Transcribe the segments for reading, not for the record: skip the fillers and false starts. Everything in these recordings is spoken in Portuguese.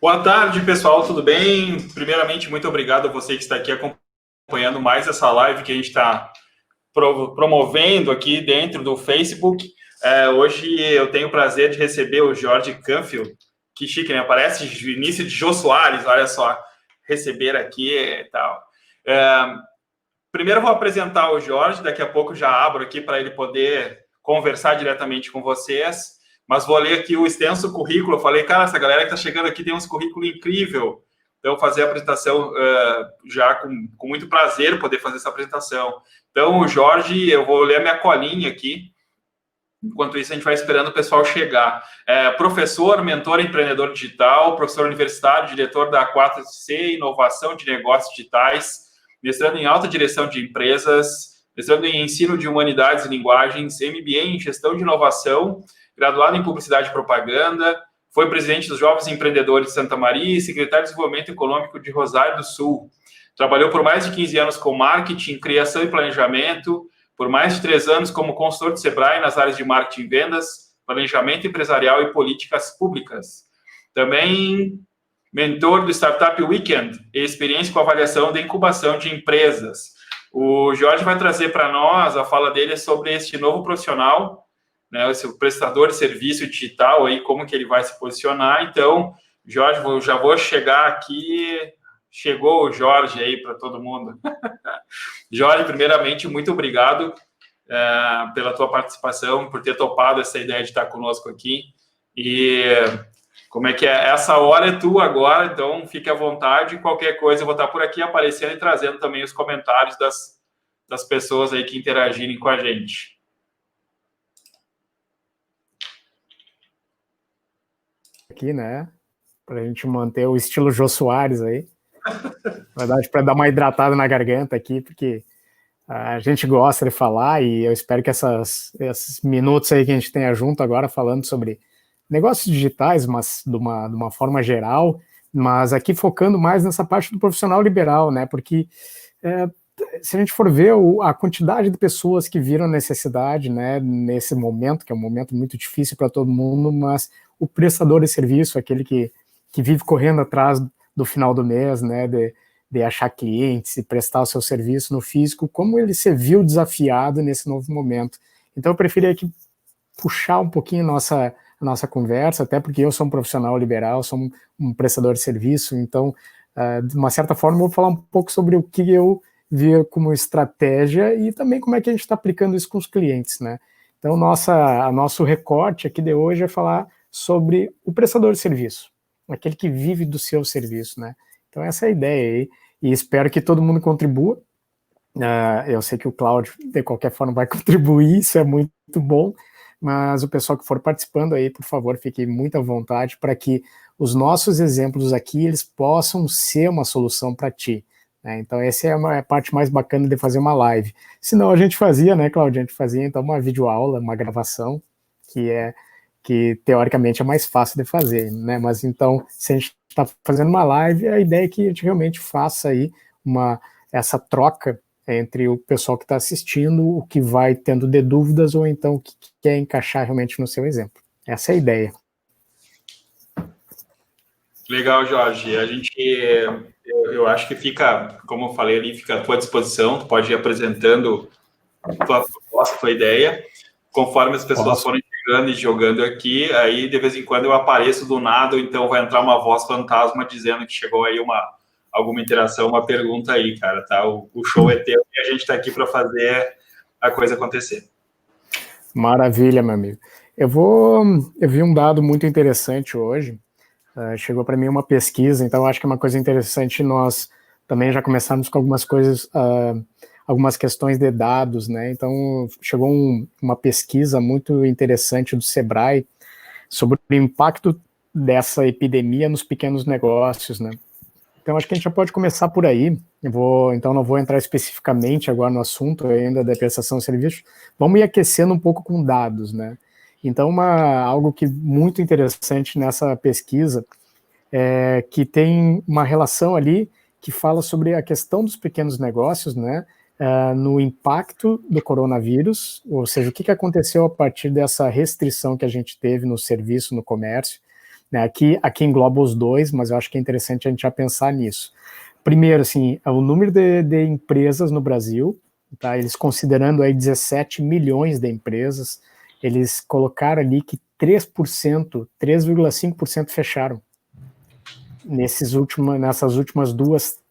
Boa tarde, pessoal, tudo bem? Primeiramente, muito obrigado a você que está aqui acompanhando mais essa live que a gente está promovendo aqui dentro do Facebook. Hoje eu tenho o prazer de receber o Jorge Canfield. Que chique, né? Parece o início de Jô Soares, olha só, receber aqui e tal. Primeiro eu vou apresentar o Jorge, daqui a pouco já abro aqui para ele poder conversar diretamente com vocês, mas vou ler aqui o extenso currículo. Eu falei, cara, essa galera que está chegando aqui tem uns currículos incrível. Então, fazer a apresentação já com muito prazer poder fazer essa apresentação. Então, o Jorge, eu vou ler a minha colinha aqui. Enquanto isso, a gente vai esperando o pessoal chegar. Professor, mentor, empreendedor digital, professor universitário, diretor da 4C, inovação de negócios digitais, mestrando em alta direção de empresas, mestrando em ensino de humanidades e linguagens, MBA em gestão de inovação, graduado em publicidade e propaganda, foi presidente dos Jovens Empreendedores de Santa Maria e secretário de Desenvolvimento Econômico de Rosário do Sul. Trabalhou por mais de 15 anos com marketing, criação e planejamento, por mais de 3 anos como consultor de Sebrae nas áreas de marketing e vendas, planejamento empresarial e políticas públicas. Também mentor do Startup Weekend e experiência com avaliação de incubação de empresas. O Jorge vai trazer para nós, a fala dele sobre este novo profissional, né, esse prestador de serviço digital, aí, como que ele vai se posicionar. Então, Jorge, já vou chegar aqui. Chegou o Jorge aí para todo mundo. Jorge, primeiramente, muito obrigado pela tua participação, por ter topado essa ideia de estar conosco aqui. E como é que é? Essa hora é tua agora, então fique à vontade. Qualquer coisa, eu vou estar por aqui aparecendo e trazendo também os comentários das pessoas aí que interagirem com a gente. Aqui, né? Para a gente manter o estilo Jô Soares aí. Na verdade, para dar uma hidratada na garganta aqui, porque a gente gosta de falar e eu espero que esses minutos aí que a gente tenha junto agora falando sobre negócios digitais, mas de uma forma geral, mas aqui focando mais nessa parte do profissional liberal, né? Porque se a gente for ver a quantidade de pessoas que viram necessidade, né, nesse momento, que é um momento muito difícil para todo mundo, mas o prestador de serviço, aquele que vive correndo atrás do final do mês, né, de achar clientes e prestar o seu serviço no físico, como ele se viu desafiado nesse novo momento. Então eu preferia aqui puxar um pouquinho a nossa conversa, até porque eu sou um profissional liberal, sou um prestador de serviço, então, de uma certa forma, eu vou falar um pouco sobre o que eu vi como estratégia e também como é que a gente está aplicando isso com os clientes, né? Então, nosso recorte aqui de hoje é falar sobre o prestador de serviço, aquele que vive do seu serviço, né? Então, essa é a ideia aí, e espero que todo mundo contribua. Eu sei que o Cláudio, de qualquer forma, vai contribuir, isso é muito bom, mas o pessoal que for participando aí, por favor, fique muito à vontade para que os nossos exemplos aqui, eles possam ser uma solução para ti. Né? Então, essa é a parte mais bacana de fazer uma live. Senão a gente fazia, né, Cláudio? A gente fazia, então, uma videoaula, uma gravação, que teoricamente é mais fácil de fazer, né? Mas então, se a gente está fazendo uma live, a ideia é que a gente realmente faça aí essa troca entre o pessoal que está assistindo, o que vai tendo de dúvidas, ou então o que quer encaixar realmente no seu exemplo. Essa é a ideia. Legal, Jorge. Eu acho que fica, como eu falei ali, fica à tua disposição. Tu pode ir apresentando tua proposta, tua ideia. Conforme as pessoas forem chegando e jogando aqui, aí de vez em quando eu apareço do nada, ou então vai entrar uma voz fantasma dizendo que chegou aí alguma interação, uma pergunta aí, cara, tá? O show é teu e a gente está aqui para fazer a coisa acontecer. Maravilha, meu amigo. Eu vi um dado muito interessante hoje. Chegou para mim uma pesquisa, então acho que é uma coisa interessante nós também já começarmos com algumas coisas, algumas questões de dados, né? Então chegou uma pesquisa muito interessante do Sebrae sobre o impacto dessa epidemia nos pequenos negócios, né? Então acho que a gente já pode começar por aí. Então não vou entrar especificamente agora no assunto ainda da prestação de serviços. Vamos ir aquecendo um pouco com dados, né? Então algo que muito interessante nessa pesquisa é que tem uma relação ali que fala sobre a questão dos pequenos negócios, né? No impacto do coronavírus, ou seja, o que aconteceu a partir dessa restrição que a gente teve no serviço, no comércio, né? Aqui engloba os dois, mas eu acho que é interessante a gente já pensar nisso. Primeiro, assim, o número de empresas no Brasil, tá? Eles considerando aí 17 milhões de empresas, eles colocaram ali que 3,5% fecharam nessas últimas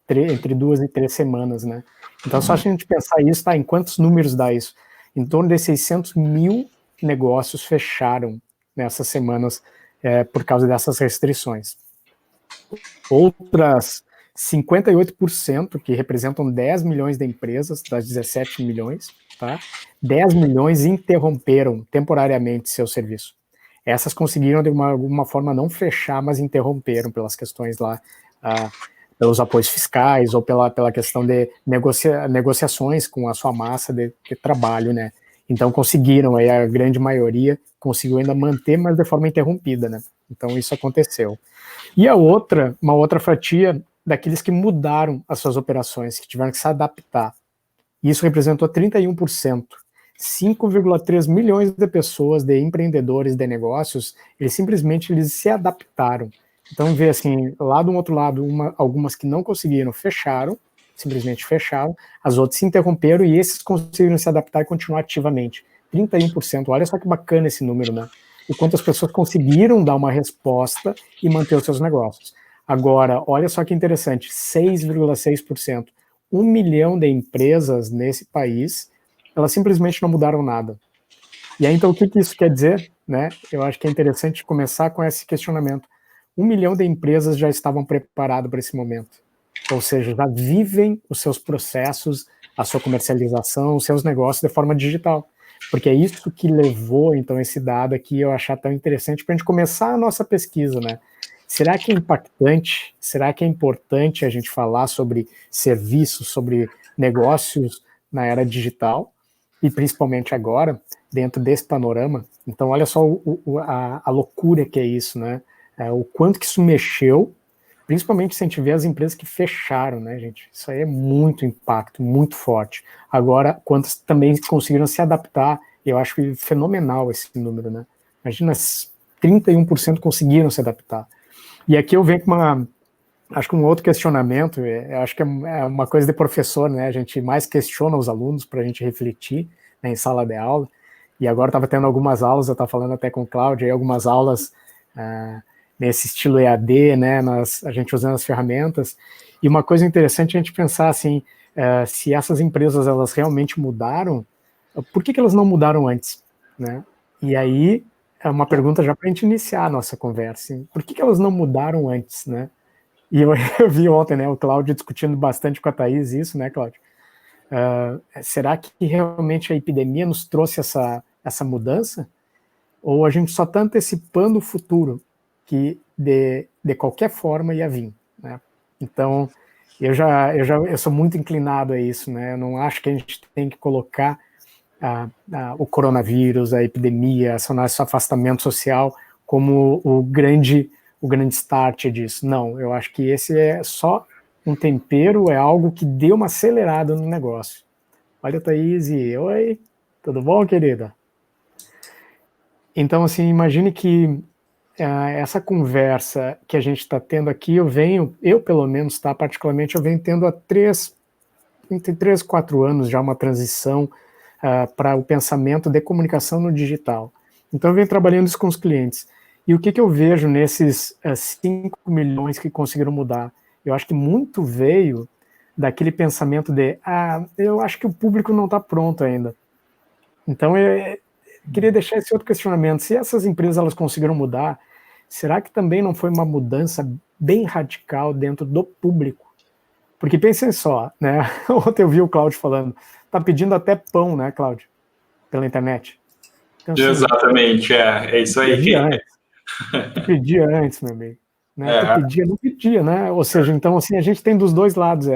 entre 2 e 3 semanas, né? Então, só a gente pensar isso, tá? Em quantos números dá isso? Em torno de 600 mil negócios fecharam nessas semanas por causa dessas restrições. Outras 58%, que representam 10 milhões de empresas, das 17 milhões, tá? 10 milhões interromperam temporariamente seu serviço. Essas conseguiram, de alguma forma, não fechar, mas interromperam pelas questões lá, pelos apoios fiscais ou pela questão de negociações com a sua massa de trabalho, né? Então conseguiram, aí a grande maioria conseguiu ainda manter, mas de forma interrompida, né? Então isso aconteceu. E uma outra fatia daqueles que mudaram as suas operações, que tiveram que se adaptar. Isso representou 31%. 5,3 milhões de pessoas, de empreendedores de negócios, eles simplesmente se adaptaram. Então, vê assim, lá do outro lado, algumas que não conseguiram, simplesmente fecharam, as outras se interromperam e esses conseguiram se adaptar e continuar ativamente. 31%, olha só que bacana esse número, né? O quanto as pessoas conseguiram dar uma resposta e manter os seus negócios. Agora, olha só que interessante, 6,6%. 1 milhão de empresas nesse país, elas simplesmente não mudaram nada. E aí, então, o que isso quer dizer? Né? Eu acho que é interessante começar com esse questionamento. 1 milhão de empresas já estavam preparadas para esse momento. Ou seja, já vivem os seus processos, a sua comercialização, os seus negócios de forma digital. Porque é isso que levou, então, esse dado aqui eu achar tão interessante para a gente começar a nossa pesquisa, né? Será que é impactante? Será que é importante a gente falar sobre serviços, sobre negócios na era digital? E principalmente agora, dentro desse panorama. Então, olha só a loucura que é isso, né? O quanto que isso mexeu, principalmente se a gente vê as empresas que fecharam, né, gente? Isso aí é muito impacto, muito forte. Agora, quantas também conseguiram se adaptar, eu acho fenomenal esse número, né? Imagina, 31% conseguiram se adaptar. E aqui eu venho com acho que um outro questionamento, acho que é uma coisa de professor, né? A gente mais questiona os alunos para a gente refletir, né, em sala de aula. E agora estava tendo algumas aulas, eu estava falando até com o Cláudio, algumas aulas nesse estilo EAD, né? A gente usando as ferramentas. E uma coisa interessante é a gente pensar assim, se essas empresas elas realmente mudaram, por que elas não mudaram antes, né? E aí é uma pergunta já para a gente iniciar a nossa conversa. Hein? Por que elas não mudaram antes, né? E eu vi ontem, né, o Cláudio discutindo bastante com a Thaís isso, né, Cláudio? Será que realmente a epidemia nos trouxe essa mudança? Ou a gente só está antecipando o futuro que de qualquer forma ia vir, né? Então, eu sou muito inclinado a isso, né? Eu não acho que a gente tem que colocar o coronavírus, a epidemia, esse afastamento social como o grande start disso. Não, eu acho que esse é só um tempero, é algo que deu uma acelerada no negócio. Olha, Thaís, oi, tudo bom, querida? Então, assim, imagine que essa conversa que a gente está tendo aqui, eu pelo menos, tá, particularmente, eu venho tendo entre 3 e 4 anos já uma transição para o pensamento de comunicação no digital. Então, eu venho trabalhando isso com os clientes. E o que eu vejo nesses 5 milhões que conseguiram mudar? Eu acho que muito veio daquele pensamento de, eu acho que o público não está pronto ainda. Então, eu queria deixar esse outro questionamento. Se essas empresas elas conseguiram mudar, será que também não foi uma mudança bem radical dentro do público? Porque pensem só, né? Ontem eu vi o Cláudio falando, tá pedindo até pão, né, Cláudio? Pela internet. Então, assim, exatamente, é isso aí. Tu pedia antes, meu amigo. Né? Tu pedia, não pedia, né? Ou seja, então, assim, a gente tem dos dois lados,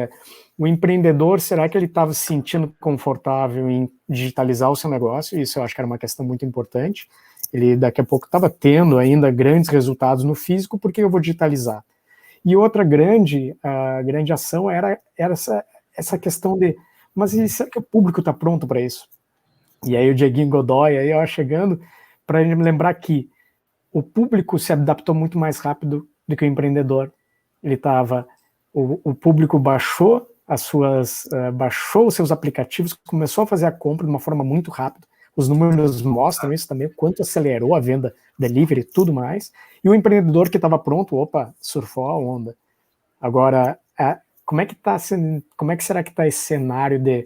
o empreendedor, será que ele estava se sentindo confortável em digitalizar o seu negócio? Isso eu acho que era uma questão muito importante. Ele, daqui a pouco, estava tendo ainda grandes resultados no físico, porque eu vou digitalizar? E outra grande ação era essa questão de, mas será que o público está pronto para isso? E aí o Dieguinho Godoy, aí ó, chegando, para ele me lembrar que o público se adaptou muito mais rápido do que o empreendedor. O público baixou baixou os seus aplicativos, começou a fazer a compra de uma forma muito rápida. Os números mostram isso também, o quanto acelerou a venda delivery e tudo mais. E o empreendedor que estava pronto, surfou a onda. Agora, como é que será que está esse cenário de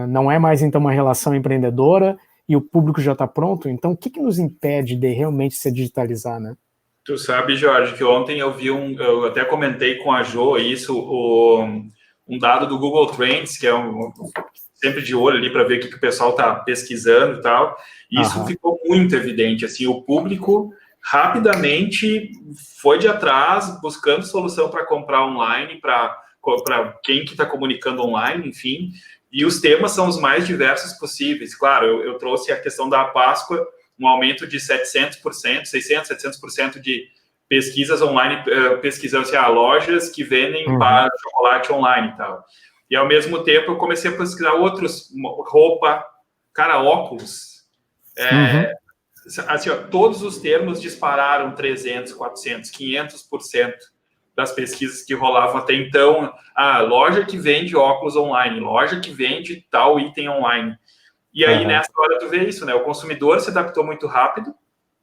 não é mais então uma relação empreendedora e o público já está pronto? Então, o que nos impede de realmente se digitalizar, né? Tu sabe, Jorge, que ontem eu até comentei com a Jo isso, um dado do Google Trends, que é sempre de olho ali para ver o que o pessoal está pesquisando e tal. E isso ficou muito evidente, assim, o público rapidamente foi de atrás, buscando solução para comprar online, para quem que está comunicando online, enfim. E os temas são os mais diversos possíveis. Claro, eu trouxe a questão da Páscoa, um aumento de 700%, 600%, 700% de pesquisas online, pesquisando assim, lojas que vendem chocolate online e tal. E, ao mesmo tempo, eu comecei a pesquisar outros, roupa, óculos. Assim, todos os termos dispararam 300, 400, 500% das pesquisas que rolavam até então. Loja que vende óculos online, loja que vende tal item online. E aí, nessa hora, tu vê isso, né? O consumidor se adaptou muito rápido,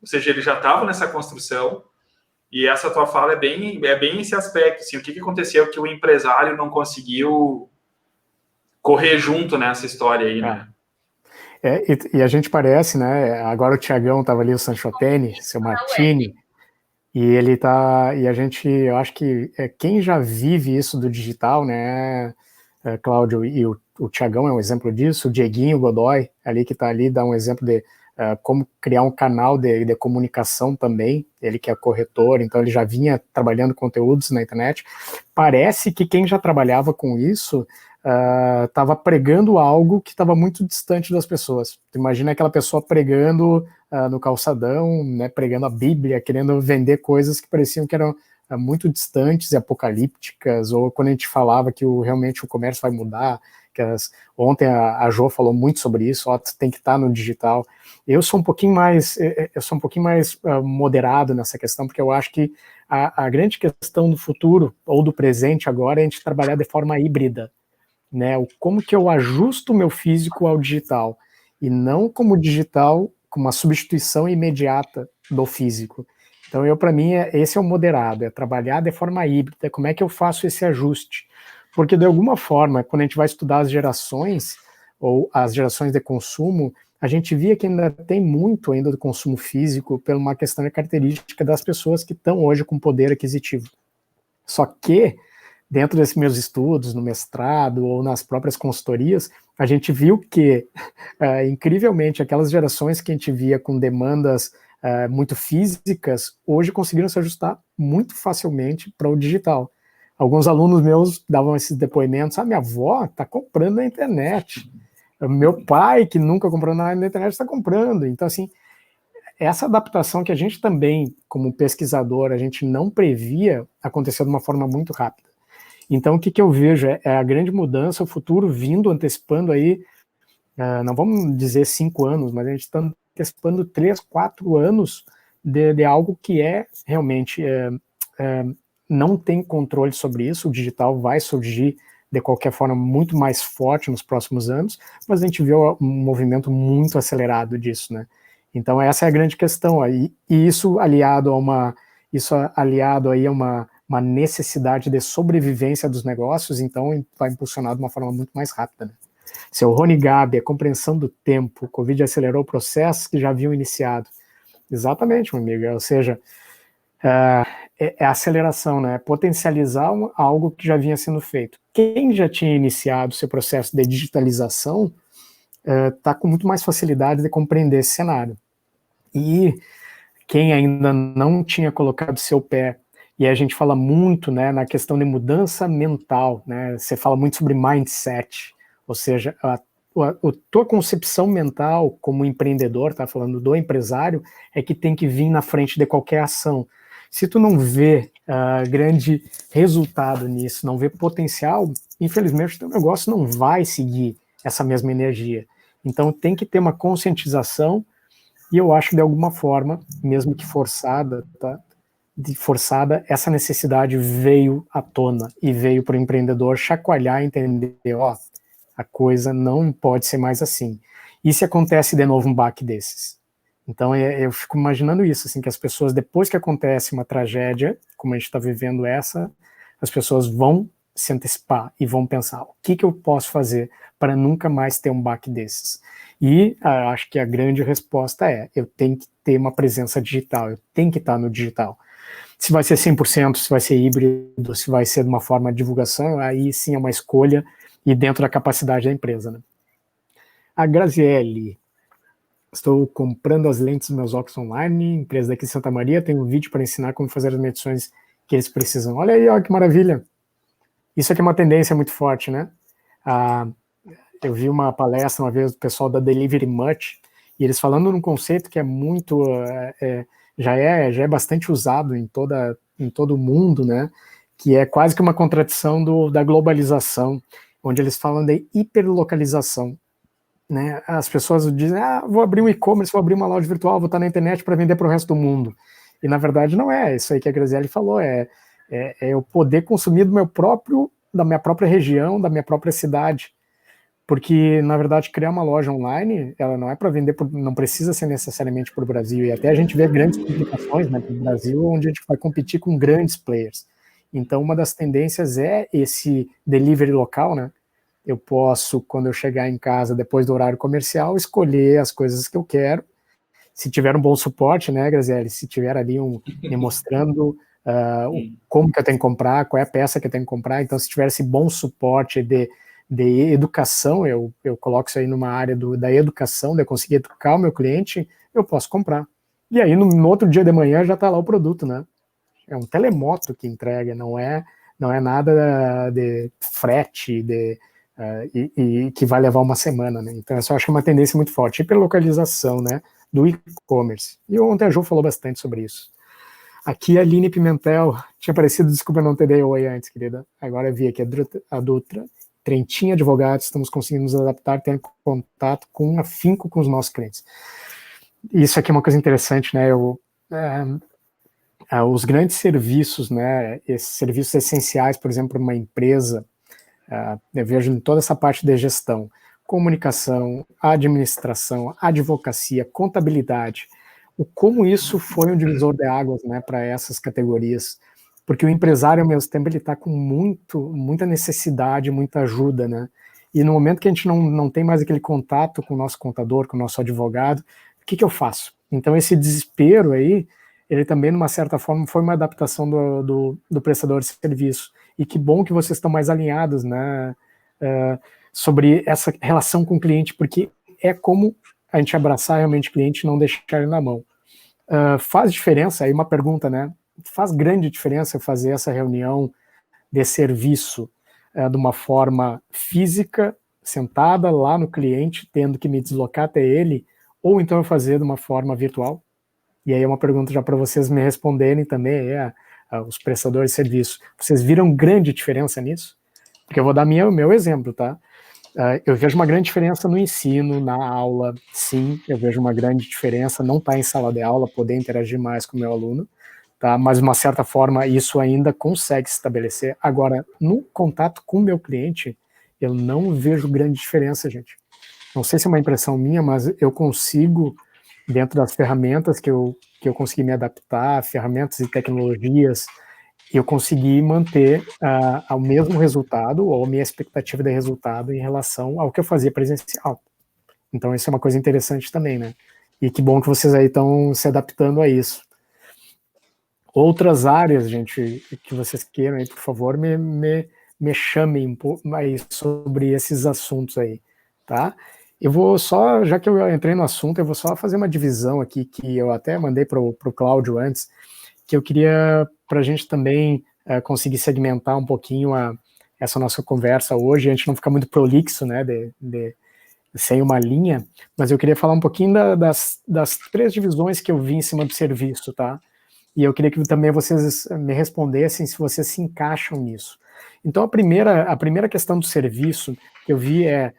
ou seja, ele já estava nessa construção, e essa tua fala é bem esse aspecto, assim, o que aconteceu que o empresário não conseguiu correr junto nessa história aí, né? E a gente parece, né? Agora o Thiagão estava ali, o Sanchotene, seu Martini, e ele tá. E a gente, eu acho que quem já vive isso do digital, né, Cláudio, e o Thiagão é um exemplo disso, o Dieguinho Godoy, ali que está ali, dá um exemplo de como criar um canal de comunicação também, ele que é corretor, então ele já vinha trabalhando conteúdos na internet. Parece que quem já trabalhava com isso estava pregando algo que estava muito distante das pessoas. Imagina aquela pessoa pregando no calçadão, né, pregando a Bíblia, querendo vender coisas que pareciam que eram muito distantes e apocalípticas, ou quando a gente falava que realmente o comércio vai mudar, ontem a Jo falou muito sobre isso, tem que estar no digital. Eu sou um pouquinho mais moderado nessa questão, porque eu acho que a grande questão do futuro, ou do presente agora, é a gente trabalhar de forma híbrida, né? Como que eu ajusto o meu físico ao digital, e não como digital, como uma substituição imediata do físico. Então, para mim, esse é o moderado, é trabalhar de forma híbrida, como é que eu faço esse ajuste? Porque, de alguma forma, quando a gente vai estudar as gerações, ou as gerações de consumo, a gente via que ainda tem muito ainda do consumo físico por uma questão de característica das pessoas que estão hoje com poder aquisitivo. Só que, dentro desses meus estudos, no mestrado ou nas próprias consultorias, a gente viu que, incrivelmente, aquelas gerações que a gente via com demandas muito físicas, hoje conseguiram se ajustar muito facilmente para o digital. Alguns alunos meus davam esses depoimentos, minha avó está comprando na internet, meu pai, que nunca comprou na internet, está comprando. Então, assim, essa adaptação que a gente também, como pesquisador, a gente não previa, aconteceu de uma forma muito rápida. Então, o que eu vejo é a grande mudança, o futuro vindo, antecipando aí, não vamos dizer 5 anos, mas a gente está antecipando 3, 4 anos de algo que realmente não tem controle sobre isso. O digital vai surgir de qualquer forma muito mais forte nos próximos anos, mas a gente viu um movimento muito acelerado disso, né? Então essa é a grande questão aí, e isso aliado a uma necessidade de sobrevivência dos negócios, então vai impulsionar de uma forma muito mais rápida, né? Seu Rony Gabi, a compreensão do tempo, o Covid acelerou processos que já haviam iniciado. Exatamente, meu amigo, ou seja, é a aceleração, né? Potencializar algo que já vinha sendo feito. Quem já tinha iniciado seu processo de digitalização está com muito mais facilidade de compreender esse cenário. E quem ainda não tinha colocado seu pé, e a gente fala muito, né, na questão de mudança mental, né? Você fala muito sobre mindset, ou seja, a tua concepção mental como empreendedor, tá falando do empresário, é que tem que vir na frente de qualquer ação. Se tu não vê grande resultado nisso, não vê potencial, infelizmente o teu negócio não vai seguir essa mesma energia. Então tem que ter uma conscientização E eu acho que de alguma forma, mesmo que forçada, tá? Essa necessidade veio à tona e veio para o empreendedor chacoalhar e entender, ó, a coisa não pode ser mais assim. E se acontece de novo um baque desses? Então eu fico imaginando isso, assim, que as pessoas, depois que acontece uma tragédia, como a gente está vivendo essa, as pessoas vão se antecipar e vão pensar, o que eu posso fazer para nunca mais ter um baque desses? E acho que a grande resposta é, eu tenho que ter uma presença digital, eu tenho que estar no digital. Se vai ser 100%, se vai ser híbrido, se vai ser de uma forma de divulgação, aí sim é uma escolha e dentro da capacidade da empresa, né? A Grazielli, estou comprando as lentes dos meus óculos online, empresa daqui de Santa Maria, tem um vídeo para ensinar como fazer as medições que eles precisam. Olha aí, ó, que maravilha. Isso aqui é uma tendência muito forte, né? Eu vi uma palestra uma vez do pessoal da Delivery Much, e eles falando num conceito que é muito, já é bastante usado em todo o mundo, né? Que é quase que uma contradição da globalização, onde eles falam de hiperlocalização. Né? As pessoas dizem, vou abrir um e-commerce, vou abrir uma loja virtual, vou estar na internet para vender para o resto do mundo. E na verdade não é isso aí que a Grazielli falou, é eu poder consumir da minha própria região, da minha própria cidade. Porque, na verdade, criar uma loja online, ela não é para vender, não precisa ser necessariamente para o Brasil, e até a gente vê grandes complicações, né, para o Brasil, onde a gente vai competir com grandes players. Então, uma das tendências é esse delivery local, né? Eu posso, quando eu chegar em casa, depois do horário comercial, escolher as coisas que eu quero. Se tiver um bom suporte, né, Grazielli? Se tiver ali me mostrando como que eu tenho que comprar, qual é a peça que eu tenho que comprar. Então, se tiver esse bom suporte de educação, eu coloco isso aí numa área da educação, de eu conseguir educar o meu cliente, eu posso comprar. E aí, no outro dia de manhã, já está lá o produto, né? É um telemoto que entrega, não é nada de frete, e que vai levar uma semana, né? Então, eu só acho que é uma tendência muito forte. Hiperlocalização, né? Do e-commerce. E ontem a Jo falou bastante sobre isso. Aqui a Aline Pimentel, tinha aparecido, desculpa não ter dei oi antes, querida. Agora eu vi aqui a Dutra, Trentinho Advogados, estamos conseguindo nos adaptar, tendo contato com afinco com os nossos clientes. Isso aqui é uma coisa interessante, né? Os grandes serviços, né? Esses serviços essenciais, por exemplo, para uma empresa, eu vejo em toda essa parte de gestão, comunicação, administração, advocacia, contabilidade, como isso foi um divisor de águas, né, para essas categorias, porque o empresário, ao mesmo tempo, ele está com muita necessidade, muita ajuda, né, e no momento que a gente não tem mais aquele contato com o nosso contador, com o nosso advogado, o que eu faço? Então esse desespero aí, ele também, numa certa forma, foi uma adaptação do prestador de serviço. E que bom que vocês estão mais alinhados, né, sobre essa relação com o cliente, porque é como a gente abraçar realmente o cliente e não deixar ele na mão. Faz diferença, aí uma pergunta, né? Faz grande diferença fazer essa reunião de serviço de uma forma física, sentada lá no cliente, tendo que me deslocar até ele, ou então eu fazer de uma forma virtual? E aí é uma pergunta já para vocês me responderem também, os prestadores de serviço. Vocês viram grande diferença nisso? Porque eu vou dar meu exemplo, tá? Eu vejo uma grande diferença no ensino, na aula, sim, eu vejo uma grande diferença, não estar em sala de aula, poder interagir mais com o meu aluno, tá? Mas de uma certa forma isso ainda consegue se estabelecer. Agora, no contato com o meu cliente, eu não vejo grande diferença, gente. Não sei se é uma impressão minha, mas eu consigo, dentro das ferramentas que eu consegui me adaptar, ferramentas e tecnologias, eu consegui manter o mesmo resultado, ou a minha expectativa de resultado em relação ao que eu fazia presencial. Então isso é uma coisa interessante também, né? E que bom que vocês aí estão se adaptando a isso. Outras áreas, gente, que vocês queiram aí, por favor, me chamem um pouco mais sobre esses assuntos aí, tá? Eu vou só, já que eu entrei no assunto, eu vou só fazer uma divisão aqui, que eu até mandei para o Cláudio antes, que eu queria, para a gente também conseguir segmentar um pouquinho essa nossa conversa hoje, a gente não ficar muito prolixo, né, sem uma linha, mas eu queria falar um pouquinho das três divisões que eu vi em cima do serviço, tá? E eu queria que também vocês me respondessem se vocês se encaixam nisso. Então, a primeira questão do serviço que eu vi é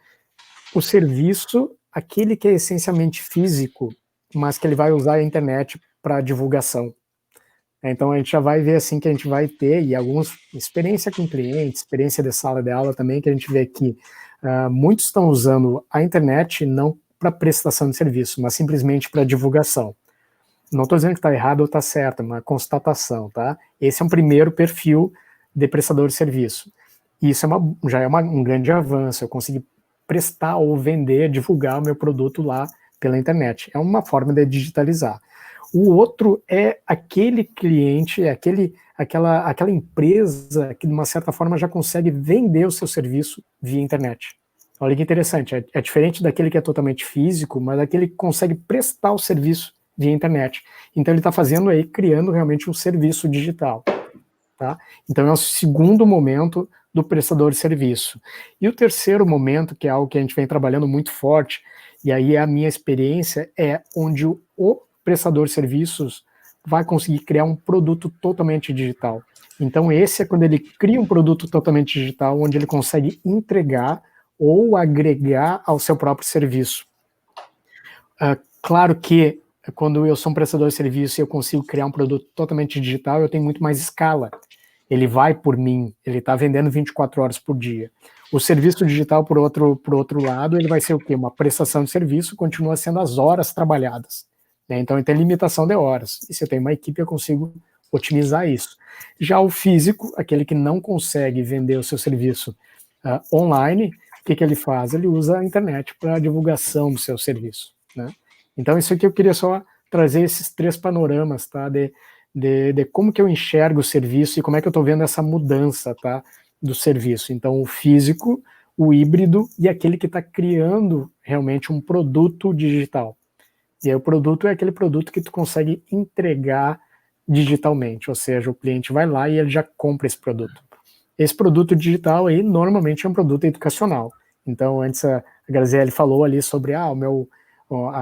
o serviço, aquele que é essencialmente físico, mas que ele vai usar a internet para divulgação. Então a gente já vai ver assim que a gente vai ter, e alguns experiência com clientes, experiência de sala de aula também, que a gente vê que muitos estão usando a internet não para prestação de serviço, mas simplesmente para divulgação. Não estou dizendo que está errado ou está certo, é uma constatação, tá? Esse é um primeiro perfil de prestador de serviço. E isso já é um grande avanço, eu consegui prestar ou vender, divulgar o meu produto lá pela internet. É uma forma de digitalizar. O outro é aquele cliente, aquela empresa que, de uma certa forma, já consegue vender o seu serviço via internet. Olha que interessante, é diferente daquele que é totalmente físico, mas daquele que consegue prestar o serviço via internet. Então ele está fazendo aí, criando realmente um serviço digital. Tá? Então é o segundo momento do prestador de serviço. E o terceiro momento, que é algo que a gente vem trabalhando muito forte, e aí a minha experiência é onde o prestador de serviços vai conseguir criar um produto totalmente digital. Então esse é quando ele cria um produto totalmente digital, onde ele consegue entregar ou agregar ao seu próprio serviço. Claro que quando eu sou um prestador de serviço e eu consigo criar um produto totalmente digital, eu tenho muito mais escala. Ele vai por mim, ele está vendendo 24 horas por dia. O serviço digital, por outro lado, ele vai ser o quê? Uma prestação de serviço, continua sendo as horas trabalhadas. Né? Então, ele tem limitação de horas. E se eu tenho uma equipe, eu consigo otimizar isso. Já o físico, aquele que não consegue vender o seu serviço online, o que ele faz? Ele usa a internet para a divulgação do seu serviço. Né? Então, isso aqui eu queria só trazer esses três panoramas, tá? De como que eu enxergo o serviço e como é que eu estou vendo essa mudança, tá, do serviço. Então, o físico, o híbrido e aquele que está criando realmente um produto digital. E aí o produto é aquele produto que tu consegue entregar digitalmente, ou seja, o cliente vai lá e ele já compra esse produto. Esse produto digital aí normalmente é um produto educacional. Então, antes a Graziele falou ali sobre a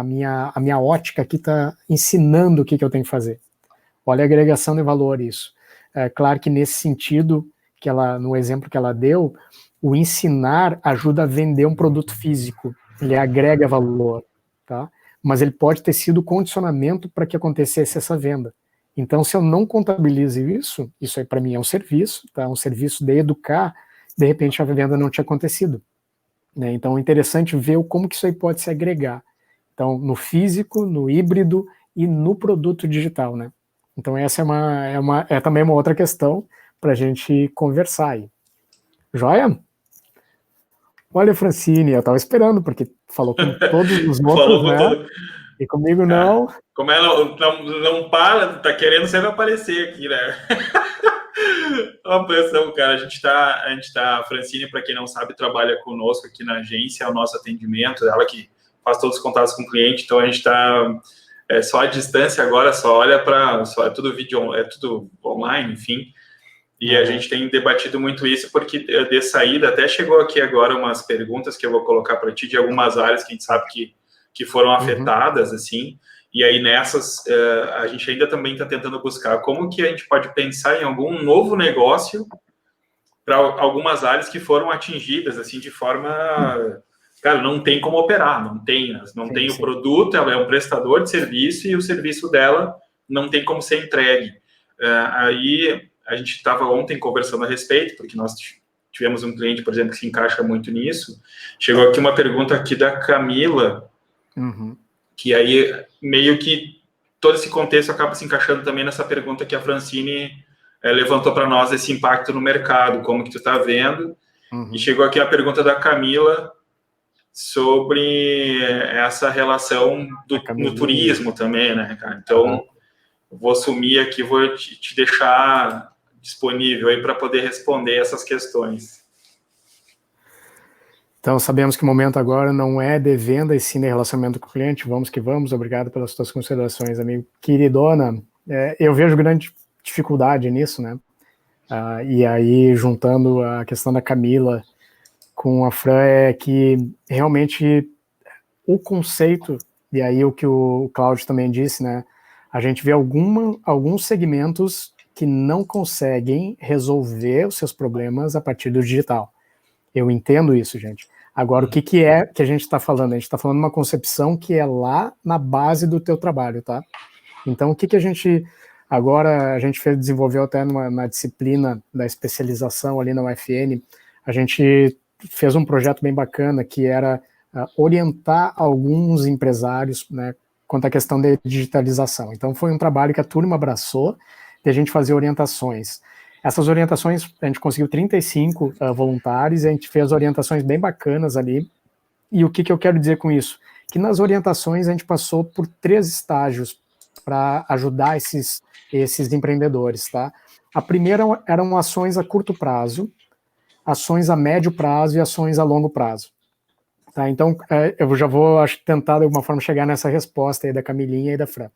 minha ótica aqui está ensinando o que eu tenho que fazer. Olha a agregação de valor isso. É claro que nesse sentido, no exemplo que ela deu, o ensinar ajuda a vender um produto físico, ele agrega valor, tá? Mas ele pode ter sido condicionamento para que acontecesse essa venda. Então, se eu não contabilizo isso aí para mim é um serviço, tá? Um serviço de educar, de repente a venda não tinha acontecido. Né? Então, é interessante ver como que isso aí pode se agregar. Então, no físico, no híbrido e no produto digital, né? Então essa é também uma outra questão para a gente conversar aí. Joia? Olha, Francine, eu estava esperando, porque falou com todos os outros, né? E comigo não. Como ela não para, tá querendo sempre aparecer aqui, né? Uma pressão, cara. A Francine, para quem não sabe, trabalha conosco aqui na agência, é o nosso atendimento, ela que faz todos os contatos com o cliente, então a gente está só à distância agora, é tudo vídeo, é tudo online, enfim. E a gente tem debatido muito isso, porque de saída, até chegou aqui agora umas perguntas que eu vou colocar para ti, de algumas áreas que a gente sabe que foram afetadas, assim, e aí nessas, a gente ainda também está tentando buscar como que a gente pode pensar em algum novo negócio para algumas áreas que foram atingidas, assim, de forma... Cara, não tem como operar, não tem o produto, ela é um prestador de serviço e o serviço dela não tem como ser entregue. Aí a gente estava ontem conversando a respeito, porque nós tivemos um cliente, por exemplo, que se encaixa muito nisso. Chegou aqui uma pergunta aqui da Camila, que aí meio que todo esse contexto acaba se encaixando também nessa pergunta que a Francine levantou para nós, esse impacto no mercado, como que tu está vendo. E chegou aqui a pergunta da Camila sobre essa relação no turismo também, né, cara? Então, vou assumir aqui, vou te deixar disponível aí para poder responder essas questões. Então, sabemos que o momento agora não é de venda e sim de relacionamento com o cliente. Vamos que vamos. Obrigado pelas suas considerações, amigo. Queridona, eu vejo grande dificuldade nisso, né? E aí, juntando a questão da Camila com a Fran, é que realmente o conceito, e aí o que o Cláudio também disse, né? A gente vê alguns segmentos que não conseguem resolver os seus problemas a partir do digital. Eu entendo isso, gente. Agora, o que é que a gente está falando? A gente está falando de uma concepção que é lá na base do teu trabalho, tá? Então, o que a gente... Agora, a gente desenvolveu até na disciplina da especialização ali na UFN, a gente fez um projeto bem bacana que era orientar alguns empresários, né, quanto à questão da digitalização. Então, foi um trabalho que a turma abraçou, de a gente fazer orientações. Essas orientações, a gente conseguiu 35 voluntários, e a gente fez orientações bem bacanas ali. E o que eu quero dizer com isso? Que nas orientações a gente passou por 3 estágios para ajudar esses empreendedores, tá? A primeira eram ações a curto prazo, ações a médio prazo e ações a longo prazo. Tá? Então, eu já vou, acho, tentar de alguma forma chegar nessa resposta aí da Camilinha e da Fran.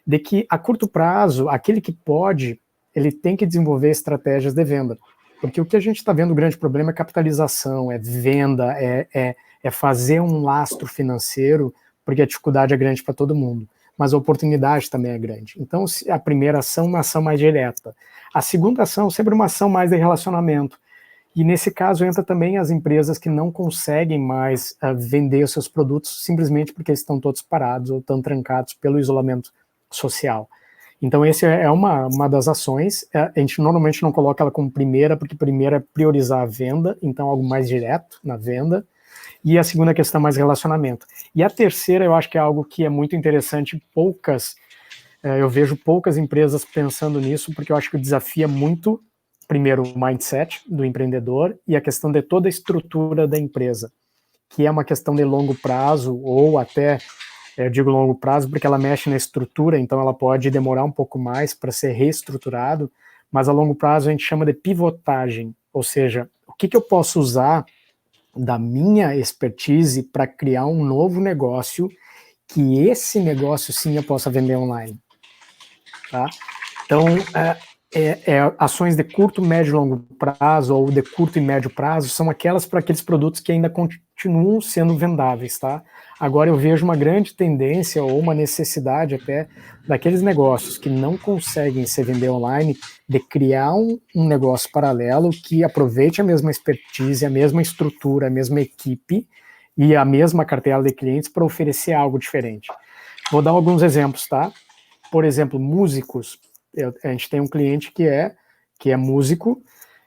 De que a curto prazo, aquele que pode, ele tem que desenvolver estratégias de venda. Porque o que a gente está vendo, o grande problema é capitalização, é venda, é fazer um lastro financeiro, porque a dificuldade é grande para todo mundo. Mas a oportunidade também é grande. Então, a primeira ação é uma ação mais direta. A segunda ação é sempre uma ação mais de relacionamento. E nesse caso entra também as empresas que não conseguem mais vender os seus produtos simplesmente porque estão todos parados ou estão trancados pelo isolamento social. Então essa é uma das ações. A gente normalmente não coloca ela como primeira, porque primeira é priorizar a venda, então algo mais direto na venda. E a segunda questão é mais relacionamento. E a terceira eu acho que é algo que é muito interessante, eu vejo poucas empresas pensando nisso, porque eu acho que o desafio é muito... Primeiro, o mindset do empreendedor e a questão de toda a estrutura da empresa, que é uma questão de longo prazo, ou até, eu digo longo prazo porque ela mexe na estrutura, então ela pode demorar um pouco mais para ser reestruturado, mas a longo prazo a gente chama de pivotagem, ou seja, o que eu posso usar da minha expertise para criar um novo negócio, que esse negócio sim eu possa vender online. Tá? Então, ações de curto, médio e longo prazo, ou de curto e médio prazo, são aquelas para aqueles produtos que ainda continuam sendo vendáveis, tá? Agora eu vejo uma grande tendência, ou uma necessidade até, daqueles negócios que não conseguem se vender online, de criar um negócio paralelo que aproveite a mesma expertise, a mesma estrutura, a mesma equipe e a mesma cartela de clientes para oferecer algo diferente. Vou dar alguns exemplos, tá? Por exemplo, músicos. A gente tem um cliente que é músico,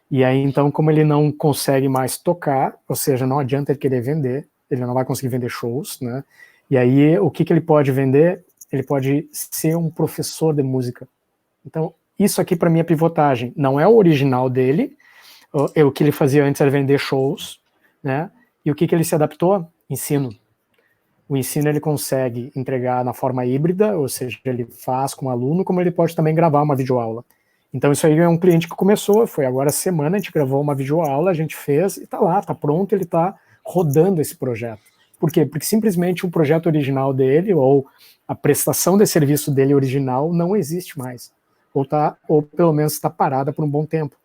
e aí então, como ele não consegue mais tocar, ou seja, não adianta ele querer vender, ele não vai conseguir vender shows, né? E aí, o que ele pode vender? Ele pode ser um professor de música. Então, isso aqui para mim é pivotagem. Não é o original dele, o que ele fazia antes era vender shows, né? E o que ele se adaptou? Ensino. O ensino ele consegue entregar na forma híbrida, ou seja, ele faz com o aluno, como ele pode também gravar uma videoaula. Então isso aí é um cliente que começou, foi agora semana, a gente gravou uma videoaula, a gente fez e tá lá, tá pronto, ele tá rodando esse projeto. Por quê? Porque simplesmente o projeto original dele, ou a prestação de serviço dele original não existe mais. Ou pelo menos está parada por um bom tempo.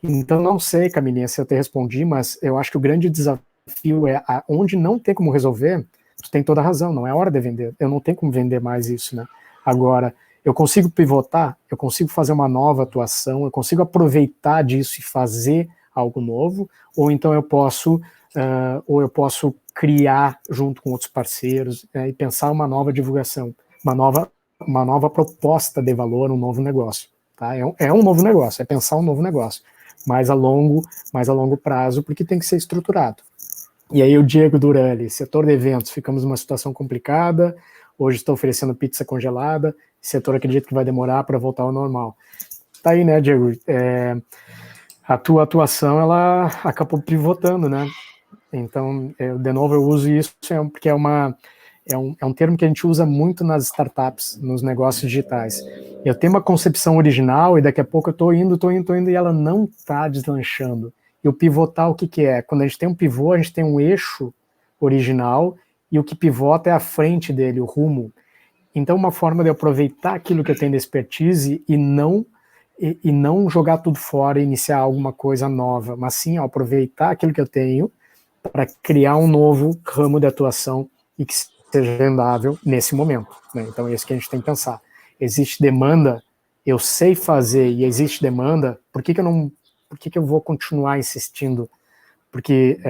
Então não sei, Camilinha, se eu te respondi, mas eu acho que o grande desafio é onde não tem como resolver. Tu tem toda a razão, não é hora de vender, eu não tenho como vender mais isso, né? Agora, eu consigo pivotar, eu consigo fazer uma nova atuação, eu consigo aproveitar disso e fazer algo novo, ou então eu posso criar junto com outros parceiros e pensar uma nova divulgação, uma nova proposta de valor, um novo negócio, tá? É um novo negócio, é pensar um novo negócio, mais a longo prazo, porque tem que ser estruturado. E aí o Diego Durali, setor de eventos, ficamos numa situação complicada, hoje estou oferecendo pizza congelada, setor acredito que vai demorar para voltar ao normal. Tá aí, né, Diego? A tua atuação, ela acabou pivotando, né? Então, de novo, eu uso isso porque é um termo que a gente usa muito nas startups, nos negócios digitais. Eu tenho uma concepção original e daqui a pouco eu estou indo e ela não está deslanchando. E o pivotar, o que é? Quando a gente tem um pivô, a gente tem um eixo original e o que pivota é a frente dele, o rumo. Então, uma forma de eu aproveitar aquilo que eu tenho de expertise e não jogar tudo fora e iniciar alguma coisa nova, mas sim aproveitar aquilo que eu tenho para criar um novo ramo de atuação e que seja vendável nesse momento, né? Então, é isso que a gente tem que pensar. Existe demanda, eu sei fazer e existe demanda, por que eu vou continuar insistindo porque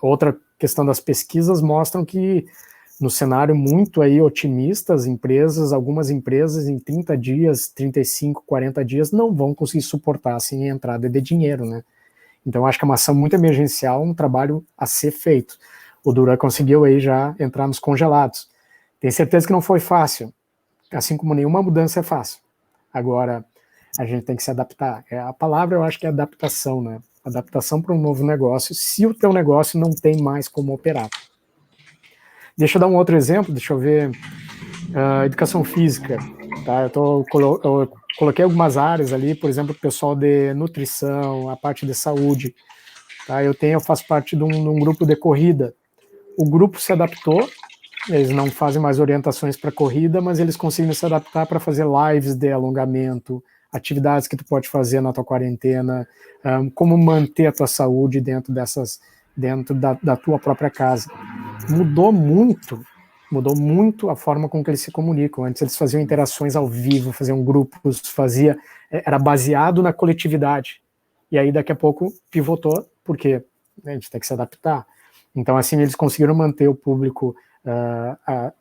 outra questão das pesquisas mostram que no cenário muito aí otimista, algumas empresas em 30 dias, 35, 40 dias não vão conseguir suportar sem a entrada de dinheiro, né? Então acho que é uma ação muito emergencial, um trabalho a ser feito. O Duran conseguiu aí já entrar nos congelados. Tenho certeza que não foi fácil, assim como nenhuma mudança é fácil. Agora, a gente tem que se adaptar. A palavra eu acho que é adaptação, né? Adaptação para um novo negócio, se o teu negócio não tem mais como operar. Deixa eu dar um outro exemplo, deixa eu ver. Educação física, tá? Eu coloquei algumas áreas ali, por exemplo, o pessoal de nutrição, a parte de saúde, tá? Eu faço parte de um grupo de corrida. O grupo se adaptou, eles não fazem mais orientações para corrida, mas eles conseguem se adaptar para fazer lives de alongamento, atividades que tu pode fazer na tua quarentena, como manter a tua saúde dentro da tua própria casa. Mudou muito a forma com que eles se comunicam. Antes eles faziam interações ao vivo, faziam grupos, era baseado na coletividade. E aí daqui a pouco pivotou, porque a gente tem que se adaptar. Então assim eles conseguiram manter o público,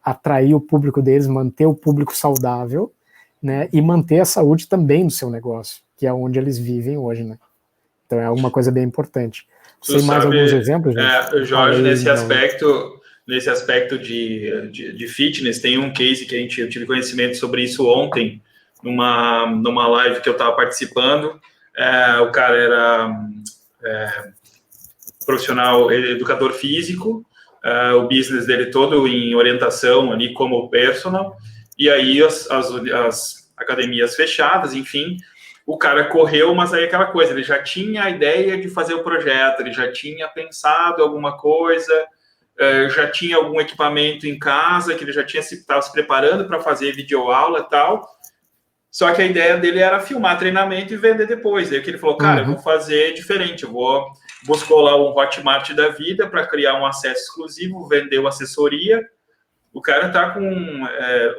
atrair o público deles, manter o público saudável, né, e manter a saúde também no seu negócio, que é onde eles vivem hoje, né? Então é alguma coisa bem importante. Sei mais alguns exemplos, gente? Jorge, nesse aspecto de fitness, tem um case que eu tive conhecimento sobre isso ontem, numa live que eu estava participando. O cara era profissional, educador físico, o business dele todo em orientação ali como personal, e aí as academias fechadas, enfim, o cara correu, mas aí aquela coisa, ele já tinha a ideia de fazer o projeto, ele já tinha pensado alguma coisa, já tinha algum equipamento em casa, que ele já estava se preparando para fazer videoaula e tal, só que a ideia dele era filmar treinamento e vender depois. Aí que ele falou, cara, eu vou fazer diferente, eu vou colar um Hotmart da vida para criar um acesso exclusivo, vender uma assessoria. O cara tá com,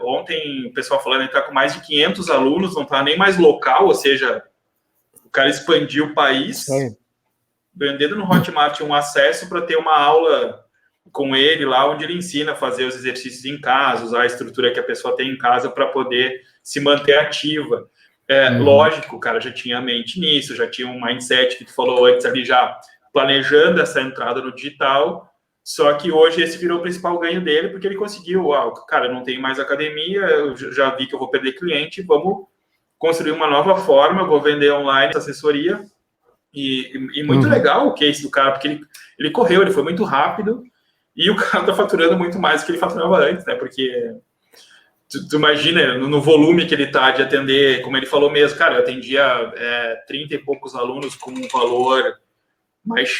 ontem o pessoal falando, ele tá com mais de 500 alunos, não tá nem mais local, ou seja, o cara expandiu o país, vendendo no Hotmart um acesso para ter uma aula com ele lá, onde ele ensina a fazer os exercícios em casa, usar a estrutura que a pessoa tem em casa para poder se manter ativa. Lógico, o cara já tinha a mente nisso, já tinha um mindset que tu falou antes ali, já planejando essa entrada no digital. Só que hoje esse virou o principal ganho dele, porque ele conseguiu, cara, eu não tenho mais academia, eu já vi que eu vou perder cliente, vamos construir uma nova forma, vou vender online essa assessoria. E muito legal o case do cara, porque ele correu, ele foi muito rápido, e o cara tá faturando muito mais do que ele faturava antes, né? Porque tu imagina no volume que ele tá de atender, como ele falou mesmo, cara, eu atendia 30 e poucos alunos com um valor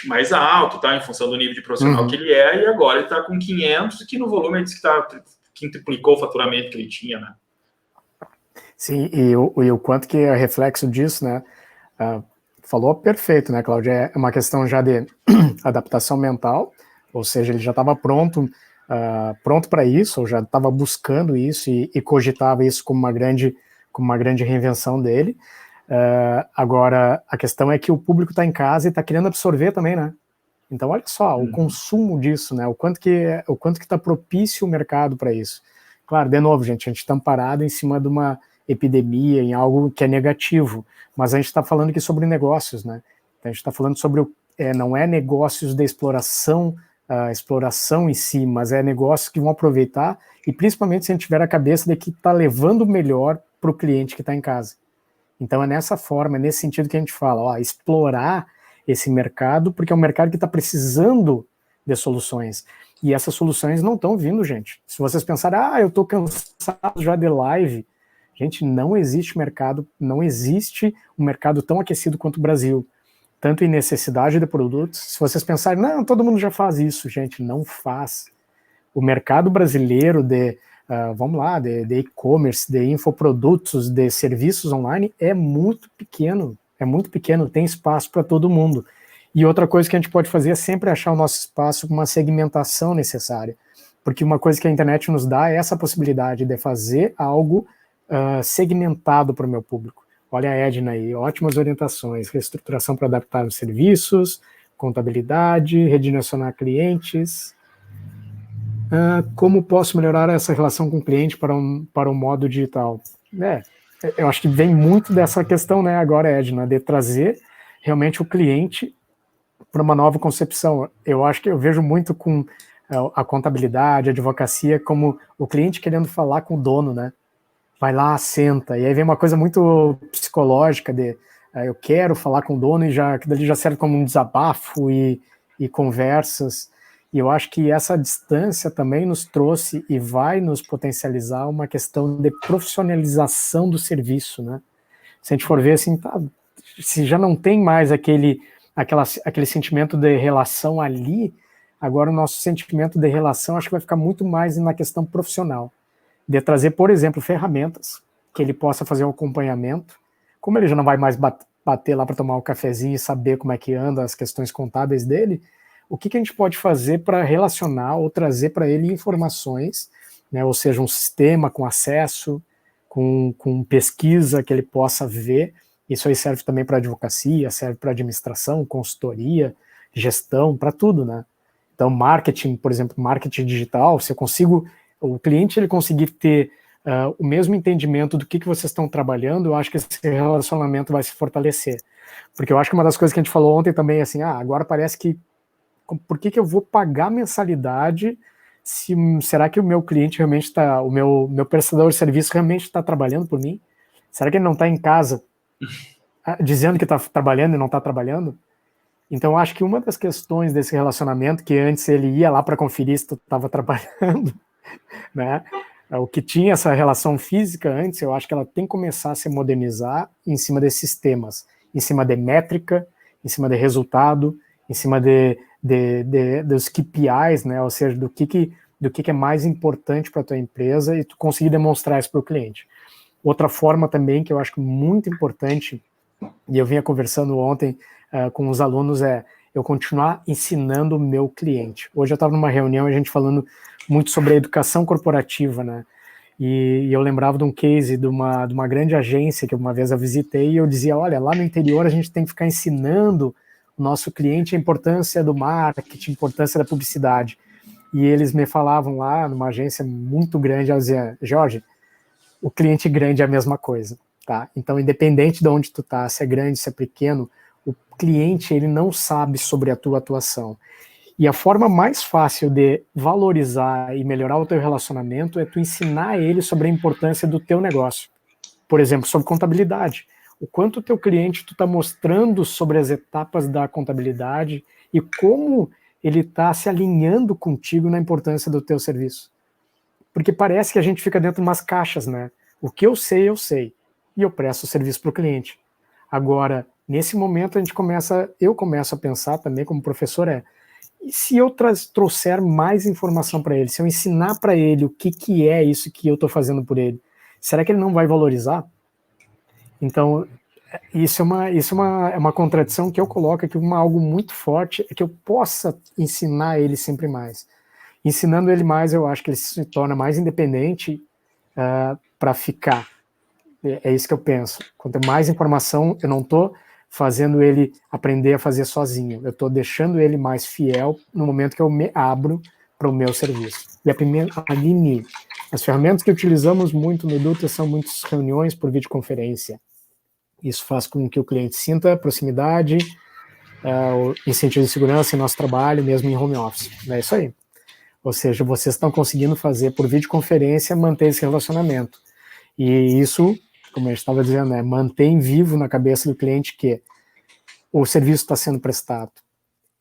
mais alto, tá? Em função do nível de profissional que ele é, e agora ele tá com 500, que no volume ele disse que quintuplicou o faturamento que ele tinha, né? Sim, e o quanto que é reflexo disso, né? Falou perfeito, né, Cláudia? É uma questão já de adaptação mental, ou seja, ele já estava pronto para isso, ou já estava buscando isso e cogitava isso como uma grande reinvenção dele. Agora, a questão é que o público está em casa e está querendo absorver também, né? Então, olha só, o consumo disso, né? O quanto que está propício o mercado para isso. Claro, de novo, gente, a gente está amparado em cima de uma epidemia, em algo que é negativo, mas a gente está falando aqui sobre negócios, né? Então, a gente está falando sobre, não é negócios de exploração em si, mas é negócios que vão aproveitar, e principalmente se a gente tiver a cabeça de que está levando o melhor para o cliente que está em casa. Então é nessa forma, é nesse sentido que a gente fala, explorar esse mercado, porque é um mercado que está precisando de soluções. E essas soluções não estão vindo, gente. Se vocês pensarem, eu estou cansado já de live, gente, não existe um mercado tão aquecido quanto o Brasil, tanto em necessidade de produtos. Se vocês pensarem, não, todo mundo já faz isso, gente, não faz. O mercado brasileiro de e-commerce, de infoprodutos, de serviços online é muito pequeno, tem espaço para todo mundo. E outra coisa que a gente pode fazer é sempre achar o nosso espaço com uma segmentação necessária, porque uma coisa que a internet nos dá é essa possibilidade de fazer algo segmentado para o meu público. Olha a Edna aí, ótimas orientações, reestruturação para adaptar os serviços, contabilidade, redirecionar clientes. Como posso melhorar essa relação com o cliente para um modo digital? Eu acho que vem muito dessa questão, né, agora, Edna, de trazer realmente o cliente para uma nova concepção. Eu acho que eu vejo muito com a contabilidade, a advocacia, como o cliente querendo falar com o dono, né? Vai lá, senta, e aí vem uma coisa muito psicológica de eu quero falar com o dono e que dali já serve como um desabafo e conversas. E eu acho que essa distância também nos trouxe e vai nos potencializar uma questão de profissionalização do serviço, né? Se a gente for ver assim, se já não tem mais aquele sentimento de relação ali, agora o nosso sentimento de relação acho que vai ficar muito mais na questão profissional, de trazer, por exemplo, ferramentas que ele possa fazer um acompanhamento, como ele já não vai mais bater lá para tomar um cafezinho e saber como é que anda as questões contábeis dele, o que a gente pode fazer para relacionar ou trazer para ele informações, né, ou seja, um sistema com acesso, com pesquisa que ele possa ver. Isso aí serve também para advocacia, serve para administração, consultoria, gestão, para tudo, né? Então, marketing, por exemplo, marketing digital, se eu consigo, o cliente ele conseguir ter o mesmo entendimento do que vocês estão trabalhando, eu acho que esse relacionamento vai se fortalecer. Porque eu acho que uma das coisas que a gente falou ontem também, assim, agora parece que por que eu vou pagar mensalidade será que o meu cliente realmente está, o meu prestador de serviço realmente está trabalhando por mim? Será que ele não está em casa dizendo que está trabalhando e não está trabalhando? Então, eu acho que uma das questões desse relacionamento, que antes ele ia lá para conferir se tu estava trabalhando, né? O que tinha essa relação física antes, eu acho que ela tem que começar a se modernizar em cima desses sistemas, em cima de métrica, em cima de resultado, em cima dos KPIs, né? Ou seja, do que é mais importante para a tua empresa e tu conseguir demonstrar isso para o cliente. Outra forma também que eu acho muito importante, e eu vinha conversando ontem com os alunos, é eu continuar ensinando o meu cliente. Hoje eu estava numa reunião, a gente falando muito sobre a educação corporativa, né? E eu lembrava de um case de uma grande agência que uma vez eu visitei e eu dizia, olha, lá no interior a gente tem que ficar ensinando o nosso cliente a importância do marketing, a importância da publicidade. E eles me falavam lá, numa agência muito grande, eles diziam, Jorge, o cliente grande é a mesma coisa, tá? Então, independente de onde tu tá, se é grande, se é pequeno, o cliente, ele não sabe sobre a tua atuação. E a forma mais fácil de valorizar e melhorar o teu relacionamento é tu ensinar ele sobre a importância do teu negócio. Por exemplo, sobre contabilidade. O quanto o teu cliente tu está mostrando sobre as etapas da contabilidade e como ele está se alinhando contigo na importância do teu serviço. Porque parece que a gente fica dentro de umas caixas, né? O que eu sei, e eu presto o serviço para o cliente. Agora, nesse momento, eu começo a pensar também como professor, e se eu trouxer mais informação para ele, se eu ensinar para ele o que é isso que eu estou fazendo por ele, será que ele não vai valorizar? Então, isso é uma contradição que eu coloco aqui, algo muito forte, é que eu possa ensinar ele sempre mais. Ensinando ele mais, eu acho que ele se torna mais independente para ficar. É isso que eu penso. Quanto mais informação, eu não estou fazendo ele aprender a fazer sozinho. Eu estou deixando ele mais fiel no momento que eu me abro para o meu serviço. E a Aline, as ferramentas que utilizamos muito no Dutra são muitas reuniões por videoconferência. Isso faz com que o cliente sinta proximidade, em sentido de segurança em nosso trabalho, mesmo em home office. É isso aí. Ou seja, vocês estão conseguindo fazer por videoconferência, manter esse relacionamento. E isso, como eu estava dizendo, mantém vivo na cabeça do cliente que o serviço está sendo prestado.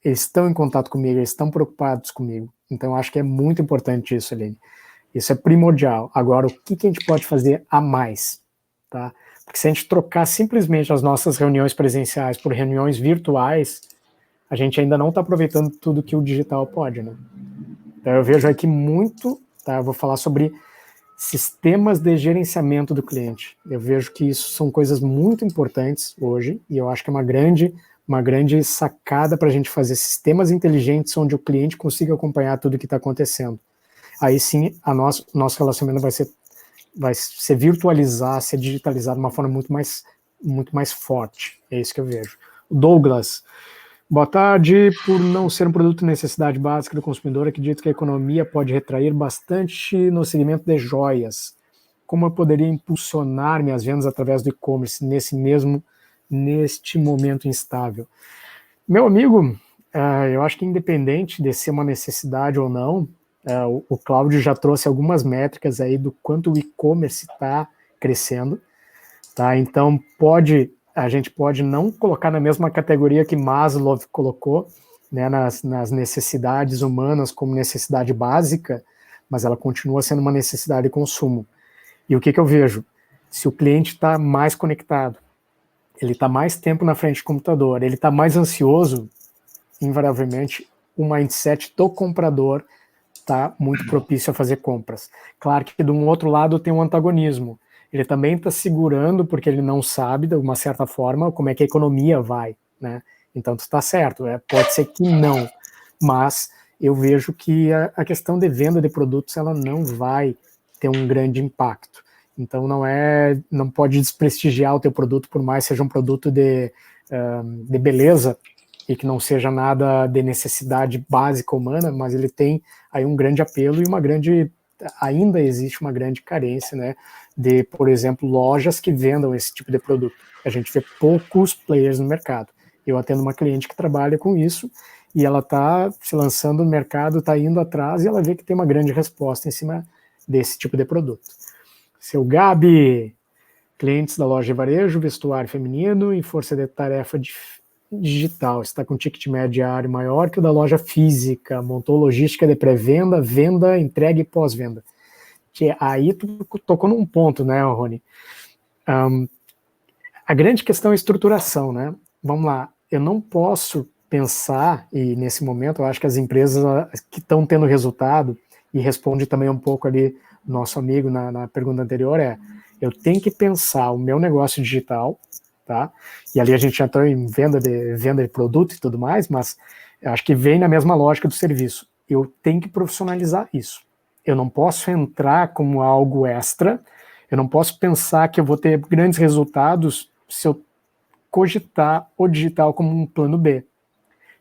Eles estão em contato comigo, eles estão preocupados comigo. Então, eu acho que é muito importante isso, Aline. Isso é primordial. Agora, o que a gente pode fazer a mais? Tá? Porque se a gente trocar simplesmente as nossas reuniões presenciais por reuniões virtuais, a gente ainda não está aproveitando tudo que o digital pode, né? Então, eu vejo aqui muito, tá? Eu vou falar sobre sistemas de gerenciamento do cliente. Eu vejo que isso são coisas muito importantes hoje, e eu acho que é uma grande sacada para a gente fazer sistemas inteligentes onde o cliente consiga acompanhar tudo o que está acontecendo. Aí sim, nosso relacionamento vai se virtualizar, ser digitalizado de uma forma muito mais forte. É isso que eu vejo. Douglas, Boa tarde. Por não ser um produto de necessidade básica do consumidor, acredito que a economia pode retrair bastante no segmento de joias. Como eu poderia impulsionar minhas vendas através do e-commerce neste momento instável? Meu amigo, eu acho que independente de ser uma necessidade ou não, o Cláudio já trouxe algumas métricas aí do quanto o e-commerce está crescendo, tá? Então a gente pode não colocar na mesma categoria que Maslow colocou, né, nas necessidades humanas como necessidade básica, mas ela continua sendo uma necessidade de consumo. E o que eu vejo? Se o cliente está mais conectado, ele está mais tempo na frente do computador, ele está mais ansioso, invariavelmente o mindset do comprador está muito propício a fazer compras. Claro que de um outro lado tem um antagonismo. Ele também está segurando porque ele não sabe, de uma certa forma, como é que a economia vai, né? Então, tu está certo, pode ser que não, mas eu vejo que a questão de venda de produtos, ela não vai ter um grande impacto. Então, não pode desprestigiar o teu produto, por mais seja um produto de beleza, e que não seja nada de necessidade básica humana, mas ele tem aí um grande apelo e ainda existe uma grande carência, né, de, por exemplo, lojas que vendam esse tipo de produto. A gente vê poucos players no mercado. Eu atendo uma cliente que trabalha com isso e ela está se lançando no mercado, está indo atrás e ela vê que tem uma grande resposta em cima desse tipo de produto. Seu Gabi, clientes da loja de varejo, vestuário feminino e força de tarefa digital, está com ticket médio diário maior que o da loja física, montou logística de pré-venda, venda, entrega e pós-venda. Aí tu tocou num ponto, né, Rony? A grande questão é a estruturação, né? Vamos lá, eu não posso pensar, e nesse momento eu acho que as empresas que estão tendo resultado, e responde também um pouco ali nosso amigo na pergunta anterior, eu tenho que pensar o meu negócio digital, tá? E ali a gente já está em venda de produto e tudo mais, mas eu acho que vem na mesma lógica do serviço. Eu tenho que profissionalizar isso. Eu não posso entrar como algo extra, eu não posso pensar que eu vou ter grandes resultados se eu cogitar o digital como um plano B.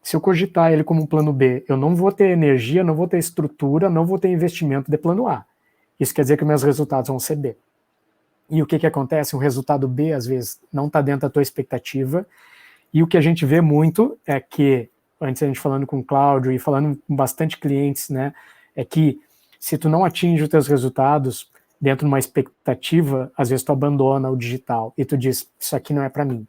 Se eu cogitar ele como um plano B, eu não vou ter energia, não vou ter estrutura, não vou ter investimento de plano A. Isso quer dizer que meus resultados vão ser B. E o que acontece? Um resultado B, às vezes, não está dentro da tua expectativa. E o que a gente vê muito é que, antes a gente falando com o Cláudio e falando com bastante clientes, né, é que se tu não atinge os teus resultados dentro de uma expectativa, às vezes tu abandona o digital e tu diz, isso aqui não é para mim.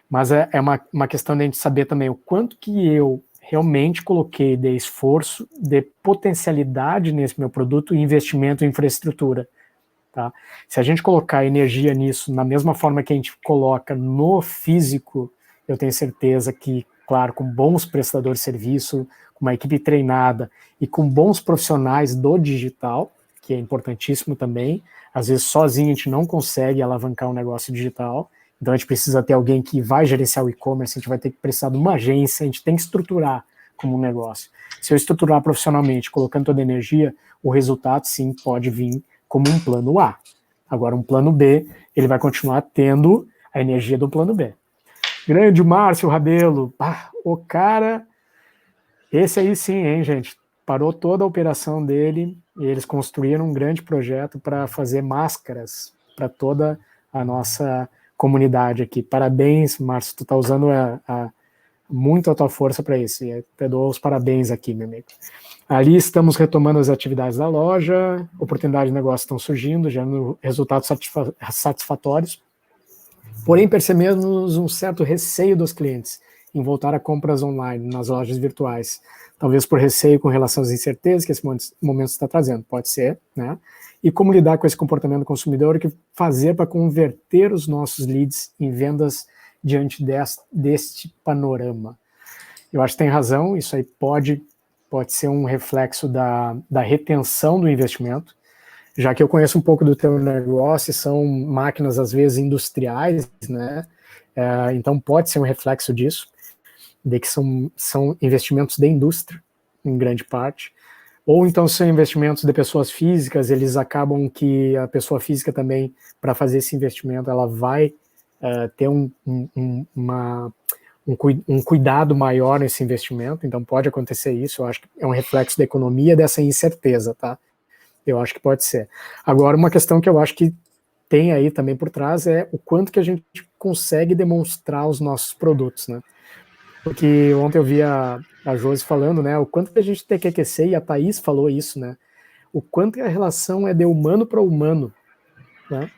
Mas é uma questão de a gente saber também o quanto que eu realmente coloquei de esforço, de potencialidade nesse meu produto e investimento em infraestrutura. Tá? Se a gente colocar energia nisso na mesma forma que a gente coloca no físico, eu tenho certeza que, claro, com bons prestadores de serviço, com uma equipe treinada e com bons profissionais do digital, que é importantíssimo também, às vezes sozinho a gente não consegue alavancar um negócio digital, então a gente precisa ter alguém que vai gerenciar o e-commerce, a gente vai ter que precisar de uma agência, a gente tem que estruturar como um negócio. Se eu estruturar profissionalmente, colocando toda a energia, o resultado sim pode vir como um plano A. Agora, um plano B, ele vai continuar tendo a energia do plano B. Grande Márcio Rabelo, o cara, esse aí sim, hein, gente? Parou toda a operação dele e eles construíram um grande projeto para fazer máscaras para toda a nossa comunidade aqui. Parabéns, Márcio, tu tá usando muito a tua força para isso. E te dou os parabéns aqui, meu amigo. Ali estamos retomando as atividades da loja, oportunidades de negócio estão surgindo, gerando resultados satisfatórios. Porém, percebemos um certo receio dos clientes em voltar a compras online nas lojas virtuais. Talvez por receio com relação às incertezas que esse momento está trazendo. Pode ser, né? E como lidar com esse comportamento do consumidor e o que fazer para converter os nossos leads em vendas diante deste panorama. Eu acho que tem razão, isso aí pode ser um reflexo da retenção do investimento, já que eu conheço um pouco do teu negócio, são máquinas às vezes industriais, né? Então pode ser um reflexo disso, de que são investimentos de indústria, em grande parte, ou então são investimentos de pessoas físicas, eles acabam que a pessoa física também, para fazer esse investimento, ela vai ter um cuidado maior nesse investimento, então pode acontecer isso, eu acho que é um reflexo da economia, dessa incerteza, tá? Eu acho que pode ser. Agora, uma questão que eu acho que tem aí também por trás é o quanto que a gente consegue demonstrar os nossos produtos, né? Porque ontem eu vi a Josi falando, né, o quanto que a gente tem que aquecer, e a Thaís falou isso, né? O quanto que a relação é de humano para humano, né?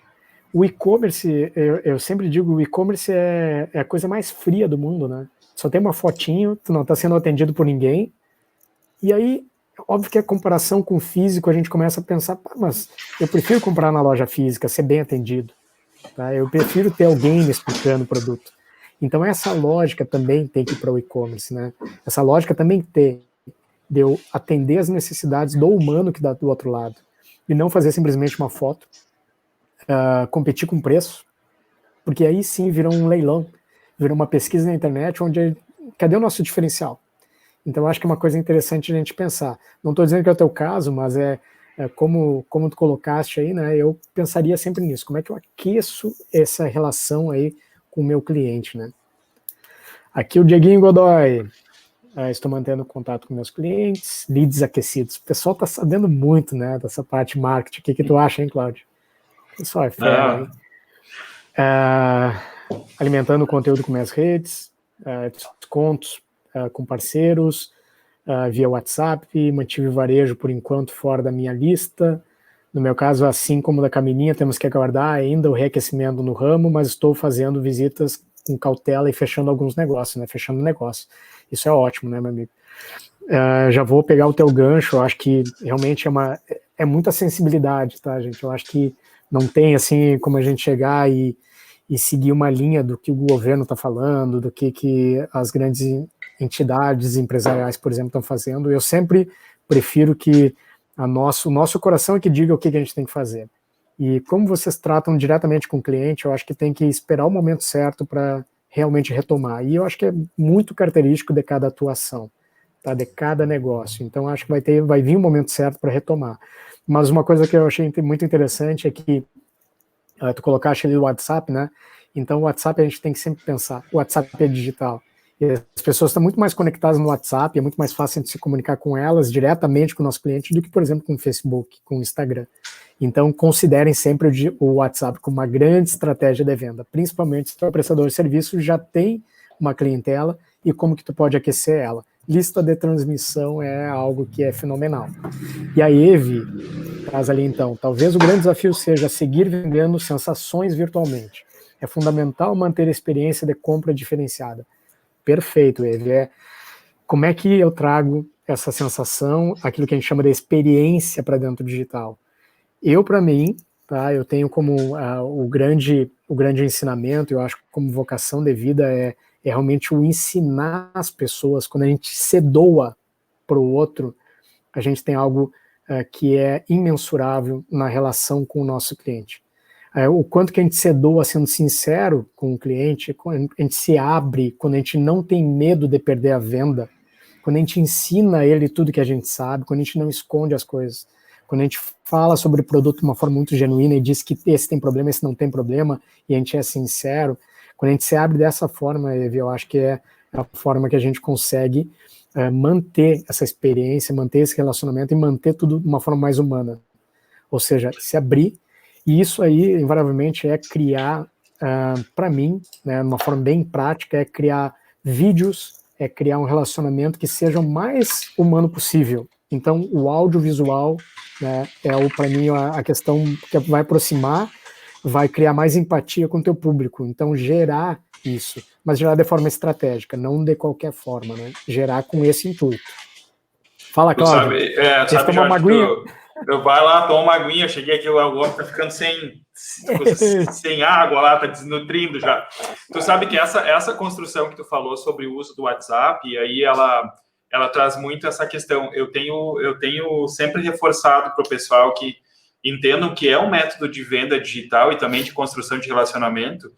O e-commerce, eu sempre digo, o e-commerce é a coisa mais fria do mundo, né? Só tem uma fotinho, tu não está sendo atendido por ninguém, e aí, óbvio que a comparação com o físico, a gente começa a pensar, mas eu prefiro comprar na loja física, ser bem atendido, tá? Eu prefiro ter alguém me explicando o produto. Então essa lógica também tem que ir para o e-commerce, né? Essa lógica também tem de eu atender as necessidades do humano que dá do outro lado, e não fazer simplesmente uma foto, competir com preço, porque aí sim virou um leilão, virou uma pesquisa na internet onde cadê o nosso diferencial? Então acho que é uma coisa interessante a gente pensar. Não estou dizendo que é o teu caso, mas como tu colocaste aí, né? Eu pensaria sempre nisso. Como é que eu aqueço essa relação aí com o meu cliente, né? Aqui o Dieguinho Godoy. Estou mantendo contato com meus clientes, leads aquecidos. O pessoal está sabendo muito, né, dessa parte de marketing. O que tu acha, hein, Cláudio? O pessoal é fera, hein? Alimentando o conteúdo com minhas redes, descontos com parceiros, via WhatsApp, mantive o varejo por enquanto fora da minha lista. No meu caso, assim como da Camininha, temos que aguardar ainda o reaquecimento no ramo, mas estou fazendo visitas com cautela e fechando alguns negócios, né? Fechando negócio. Isso é ótimo, né, meu amigo? Já vou pegar o teu gancho, eu acho que realmente é muita sensibilidade, tá, gente? Eu acho que não tem, assim, como a gente chegar e seguir uma linha do que o governo está falando, do que as grandes entidades empresariais, por exemplo, estão fazendo. Eu sempre prefiro que o nosso coração é que diga o que a gente tem que fazer. E como vocês tratam diretamente com o cliente, eu acho que tem que esperar o momento certo para realmente retomar. E eu acho que é muito característico de cada atuação, tá? De cada negócio. Então, acho que vai vir o momento certo para retomar. Mas uma coisa que eu achei muito interessante é que tu colocaste ali o WhatsApp, né? Então, o WhatsApp a gente tem que sempre pensar, o WhatsApp é digital. E as pessoas estão muito mais conectadas no WhatsApp, é muito mais fácil de se comunicar com elas diretamente com o nosso cliente do que, por exemplo, com o Facebook, com o Instagram. Então, considerem sempre o WhatsApp como uma grande estratégia de venda, principalmente se o prestador de serviço já tem uma clientela e como que tu pode aquecer ela. Lista de transmissão é algo que é fenomenal. E a Eve traz ali, então, talvez o grande desafio seja seguir vendendo sensações virtualmente. É fundamental manter a experiência de compra diferenciada. Perfeito, Eve. Como é que eu trago essa sensação, aquilo que a gente chama de experiência para dentro do digital? Para mim, tá, eu tenho como o grande ensinamento, eu acho que como vocação de vida é realmente o ensinar as pessoas. Quando a gente se doa para o outro, a gente tem algo que é imensurável na relação com o nosso cliente. O quanto que a gente se doa sendo sincero com o cliente, quando a gente se abre, quando a gente não tem medo de perder a venda, quando a gente ensina ele tudo que a gente sabe, quando a gente não esconde as coisas, quando a gente fala sobre o produto de uma forma muito genuína e diz que esse tem problema, esse não tem problema, e a gente é sincero, quando a gente se abre dessa forma, eu acho que é a forma que a gente consegue manter essa experiência, manter esse relacionamento e manter tudo de uma forma mais humana. Ou seja, se abrir, e isso aí, invariavelmente, é criar, para mim, né, de uma forma bem prática, é criar vídeos, é criar um relacionamento que seja o mais humano possível. Então, o audiovisual, né, para mim, a questão que vai aproximar, vai criar mais empatia com o teu público. Então, gerar isso, mas gerar de forma estratégica, não de qualquer forma, né? Gerar com esse intuito. Fala, Cláudio. Sabe, Jorge, uma aguinha? Eu vai lá, toma uma aguinha. Eu cheguei aqui, o homem tá ficando sem água lá, tá desnutrindo já. Tu sabe que essa construção que tu falou sobre o uso do WhatsApp, e aí ela traz muito essa questão. Eu tenho sempre reforçado para o pessoal que entendam que é um método de venda digital e também de construção de relacionamento.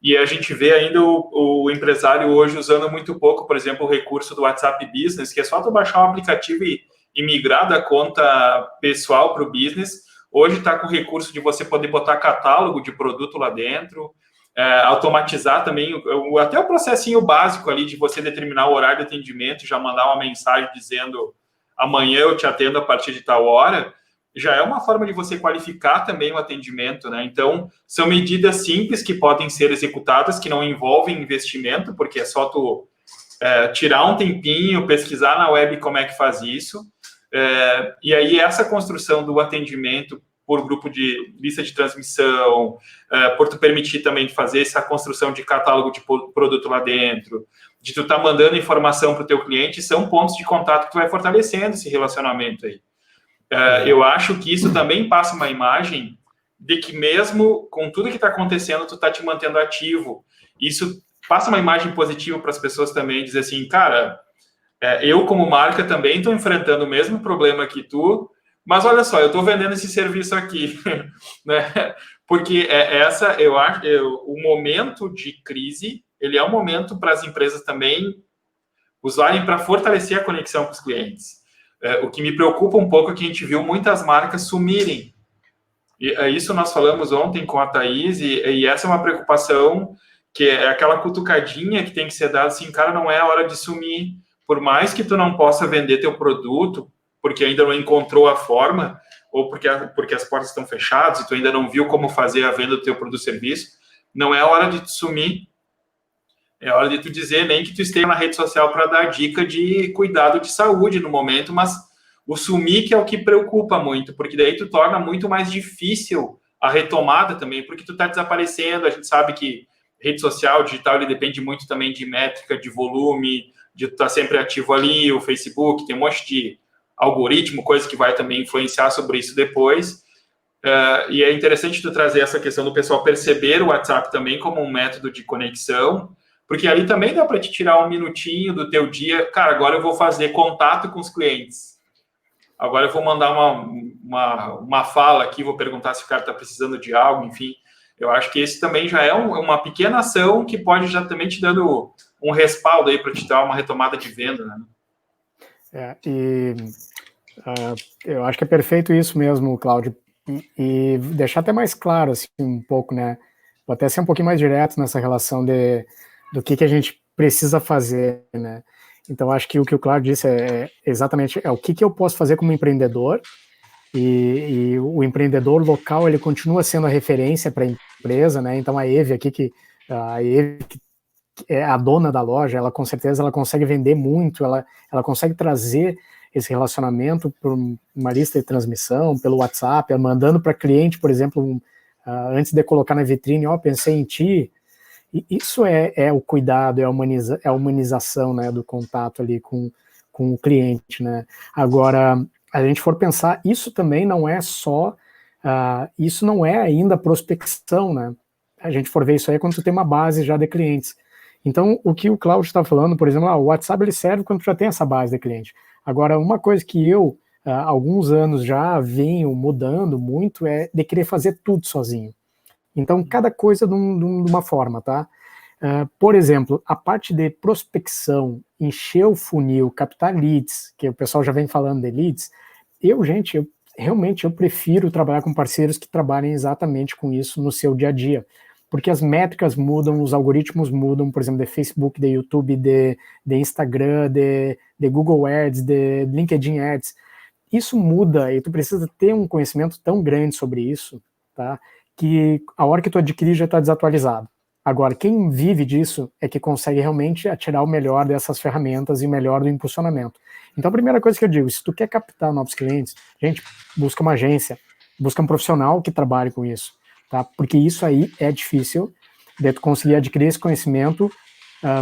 E a gente vê ainda o empresário hoje usando muito pouco, por exemplo, o recurso do WhatsApp Business, que é só tu baixar um aplicativo e migrar da conta pessoal para o business. Hoje está com o recurso de você poder botar catálogo de produto lá dentro. automatizar também, até o processinho básico ali de você determinar o horário de atendimento, já mandar uma mensagem dizendo amanhã eu te atendo a partir de tal hora, já é uma forma de você qualificar também o atendimento, né? Então, são medidas simples que podem ser executadas, que não envolvem investimento, porque é só tu tirar um tempinho, pesquisar na web como é que faz isso, e aí essa construção do atendimento por grupo de lista de transmissão, por tu permitir também de fazer essa construção de catálogo de produto lá dentro, de tu estar mandando informação para o teu cliente, são pontos de contato que tu vai fortalecendo esse relacionamento aí. Eu acho que isso também passa uma imagem de que mesmo com tudo que está acontecendo, tu está te mantendo ativo. Isso passa uma imagem positiva para as pessoas também, dizer assim, cara, eu como marca também estou enfrentando o mesmo problema que tu, mas olha só, eu estou vendendo esse serviço aqui, né? Porque eu acho, o momento de crise, ele é um momento para as empresas também usarem para fortalecer a conexão com os clientes. O que me preocupa um pouco é que a gente viu muitas marcas sumirem. E isso nós falamos ontem com a Thaís, e essa é uma preocupação, que é aquela cutucadinha que tem que ser dada assim, cara, não é a hora de sumir. Por mais que tu não possa vender teu produto, porque ainda não encontrou a forma, ou porque as portas estão fechadas e tu ainda não viu como fazer a venda do teu produto ou serviço, não é a hora de tu sumir. É hora de tu dizer, nem que tu esteja na rede social para dar dica de cuidado de saúde no momento, mas o sumir que é o que preocupa muito, porque daí tu torna muito mais difícil a retomada também, porque tu tá desaparecendo, a gente sabe que rede social, digital, ele depende muito também de métrica, de volume, de tu estar sempre ativo ali, o Facebook, tem um monte de algoritmo, coisa que vai também influenciar sobre isso depois. E é interessante tu trazer essa questão do pessoal perceber o WhatsApp também como um método de conexão, porque ali também dá para te tirar um minutinho do teu dia. Cara, agora eu vou fazer contato com os clientes. Agora eu vou mandar uma fala aqui, vou perguntar se o cara está precisando de algo, enfim. Eu acho que esse também já é uma pequena ação que pode já também te dando um respaldo aí para te dar uma retomada de venda, né? Eu acho que é perfeito isso mesmo, Cláudio. E deixar até mais claro, assim, um pouco, né? Vou até ser um pouquinho mais direto nessa relação do que a gente precisa fazer, né? Então, acho que o que o Cláudio disse é exatamente o que eu posso fazer como empreendedor, e o empreendedor local, ele continua sendo a referência para a empresa, né? Então, a Eve aqui, que é a dona da loja, ela com certeza ela consegue vender muito, ela consegue trazer esse relacionamento por uma lista de transmissão, pelo WhatsApp, mandando para cliente, por exemplo, antes de colocar na vitrine, pensei em ti. E isso é o cuidado, é a humanização, né, do contato ali com o cliente, né. Agora, a gente for pensar, isso também não é só, isso não é ainda prospecção, né. A gente for ver isso aí quando tu tem uma base já de clientes. Então, o que o Cláudio está falando, por exemplo, o WhatsApp ele serve quando tu já tem essa base de cliente. Agora, uma coisa que eu, há alguns anos já venho mudando muito é de querer fazer tudo sozinho. Então, cada coisa de uma forma, tá? Por exemplo, a parte de prospecção, encher o funil, captar leads, que o pessoal já vem falando de leads, realmente eu prefiro trabalhar com parceiros que trabalhem exatamente com isso no seu dia a dia, porque as métricas mudam, os algoritmos mudam, por exemplo, de Facebook, de YouTube, de Instagram, de Google Ads, de LinkedIn Ads. Isso muda e tu precisa ter um conhecimento tão grande sobre isso, tá? Que a hora que tu adquirir já está desatualizado. Agora, quem vive disso é que consegue realmente atirar o melhor dessas ferramentas e o melhor do impulsionamento. Então, a primeira coisa que eu digo, se tu quer captar novos clientes, gente, busca uma agência, busca um profissional que trabalhe com isso, tá? Porque isso aí é difícil, de tu conseguir adquirir esse conhecimento,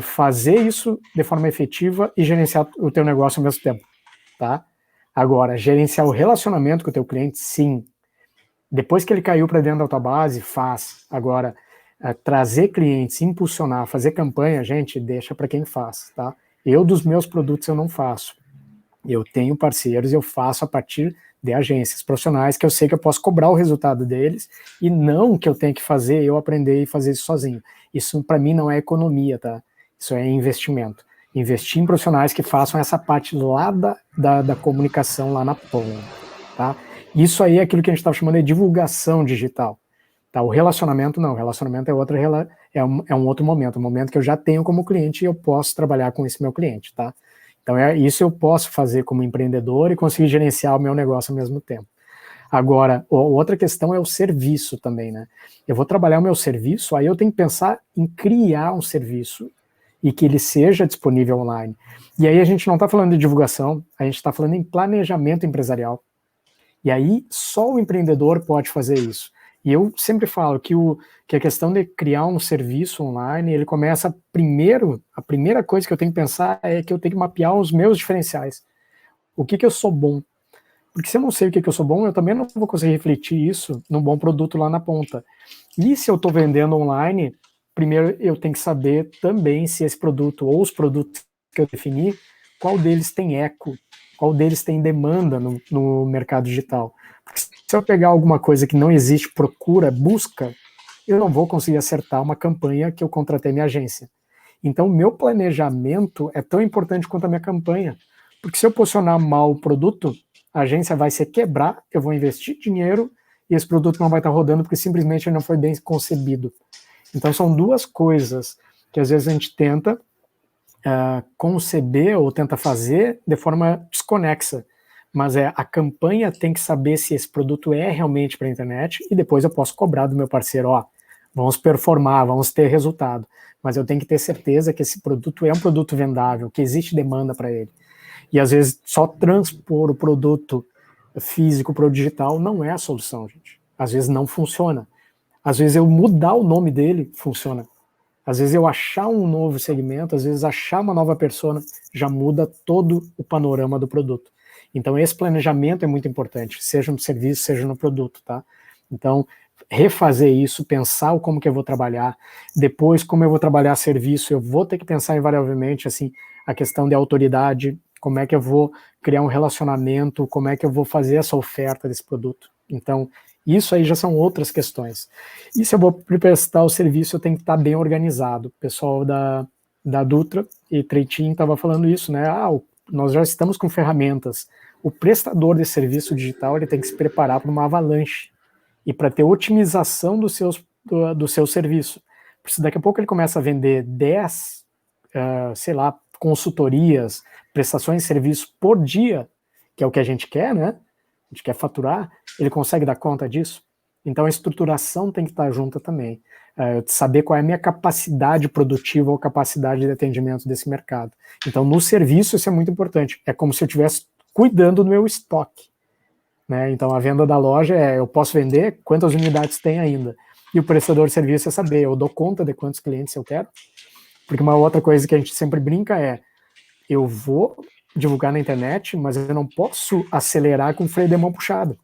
fazer isso de forma efetiva e gerenciar o teu negócio ao mesmo tempo, tá? Agora, gerenciar o relacionamento com o teu cliente, sim. Depois que ele caiu para dentro da tua base, faz. Agora, trazer clientes, impulsionar, fazer campanha, gente, deixa para quem faz, tá? Eu, dos meus produtos, eu não faço. Eu tenho parceiros, eu faço a partir de agências profissionais que eu sei que eu posso cobrar o resultado deles e não que eu tenho que fazer, eu aprender e fazer isso sozinho. Isso, para mim, não é economia, tá? Isso é investimento. Investir em profissionais que façam essa parte lá da comunicação lá na ponta, tá? Isso aí é aquilo que a gente estava chamando de divulgação digital. Tá? O relacionamento não, o relacionamento é é um outro momento, um momento que eu já tenho como cliente e eu posso trabalhar com esse meu cliente, tá? Então, isso eu posso fazer como empreendedor e conseguir gerenciar o meu negócio ao mesmo tempo. Agora, outra questão é o serviço também, né? Eu vou trabalhar o meu serviço, aí eu tenho que pensar em criar um serviço e que ele seja disponível online. E aí a gente não está falando de divulgação, a gente está falando em planejamento empresarial. E aí só o empreendedor pode fazer isso. E eu sempre falo que a questão de criar um serviço online, ele começa primeiro, a primeira coisa que eu tenho que pensar é que eu tenho que mapear os meus diferenciais. O que eu sou bom? Porque se eu não sei o que eu sou bom, eu também não vou conseguir refletir isso num bom produto lá na ponta. E se eu estou vendendo online, primeiro eu tenho que saber também se esse produto ou os produtos que eu defini, qual deles tem eco, qual deles tem demanda no mercado digital. Porque se eu pegar alguma coisa que não existe procura, busca, eu não vou conseguir acertar uma campanha que eu contratei minha agência. Então, o meu planejamento é tão importante quanto a minha campanha. Porque se eu posicionar mal o produto, a agência vai se quebrar, eu vou investir dinheiro e esse produto não vai estar rodando porque simplesmente ele não foi bem concebido. Então, são duas coisas que às vezes a gente tenta conceber ou tenta fazer de forma desconexa. Mas a campanha tem que saber se esse produto é realmente para a internet e depois eu posso cobrar do meu parceiro, vamos performar, vamos ter resultado. Mas eu tenho que ter certeza que esse produto é um produto vendável, que existe demanda para ele. E às vezes só transpor o produto físico para o digital não é a solução, gente. Às vezes não funciona. Às vezes eu mudar o nome dele funciona. Às vezes eu achar um novo segmento, às vezes achar uma nova persona, já muda todo o panorama do produto. Então esse planejamento é muito importante, seja no serviço, seja no produto, tá? Então, refazer isso, pensar como que eu vou trabalhar, depois como eu vou trabalhar serviço, eu vou ter que pensar invariavelmente, assim, a questão de autoridade, como é que eu vou criar um relacionamento, como é que eu vou fazer essa oferta desse produto. Então, isso aí já são outras questões. E se eu vou prestar o serviço, eu tenho que estar bem organizado. O pessoal da Dutra e Treitin estava falando isso, né? Nós já estamos com ferramentas. O prestador de serviço digital ele tem que se preparar para uma avalanche e para ter otimização do seu serviço. Porque se daqui a pouco ele começa a vender 10, consultorias, prestações de serviço por dia, que é o que a gente quer, né? A gente quer faturar, ele consegue dar conta disso? Então a estruturação tem que estar junta também. Saber qual é a minha capacidade produtiva ou capacidade de atendimento desse mercado. Então no serviço isso é muito importante. É como se eu estivesse cuidando do meu estoque. Né? Então a venda da loja eu posso vender quantas unidades tem ainda. E o prestador de serviço é saber, eu dou conta de quantos clientes eu quero. Porque uma outra coisa que a gente sempre brinca eu vou divulgar na internet, mas eu não posso acelerar com o freio de mão puxado.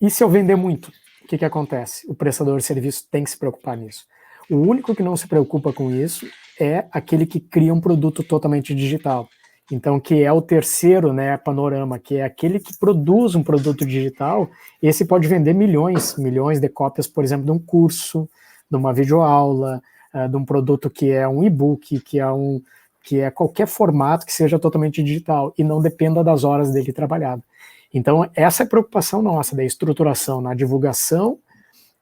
E se eu vender muito, o que acontece? O prestador de serviço tem que se preocupar nisso. O único que não se preocupa com isso é aquele que cria um produto totalmente digital. Então, que é o terceiro, né, panorama, que é aquele que produz um produto digital, esse pode vender milhões de cópias, por exemplo, de um curso, de uma videoaula, de um produto que é um e-book, que é qualquer formato que seja totalmente digital e não dependa das horas dele trabalhado. Então, essa é a preocupação nossa, da estruturação, na divulgação,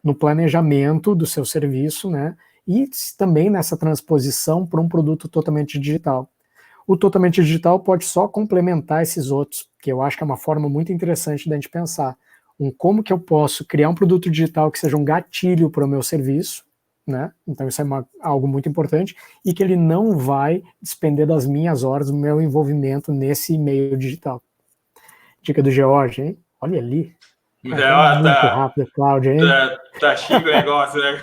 no planejamento do seu serviço, né? E também nessa transposição para um produto totalmente digital. O totalmente digital pode só complementar esses outros, que eu acho que é uma forma muito interessante da gente pensar. Como que eu posso criar um produto digital que seja um gatilho para o meu serviço, né? Então isso é algo muito importante, e que ele não vai despender das minhas horas, do meu envolvimento nesse meio digital. Dica do George, hein? Olha ali. Muito rápido, Cláudio, hein? Tá chique o negócio, né?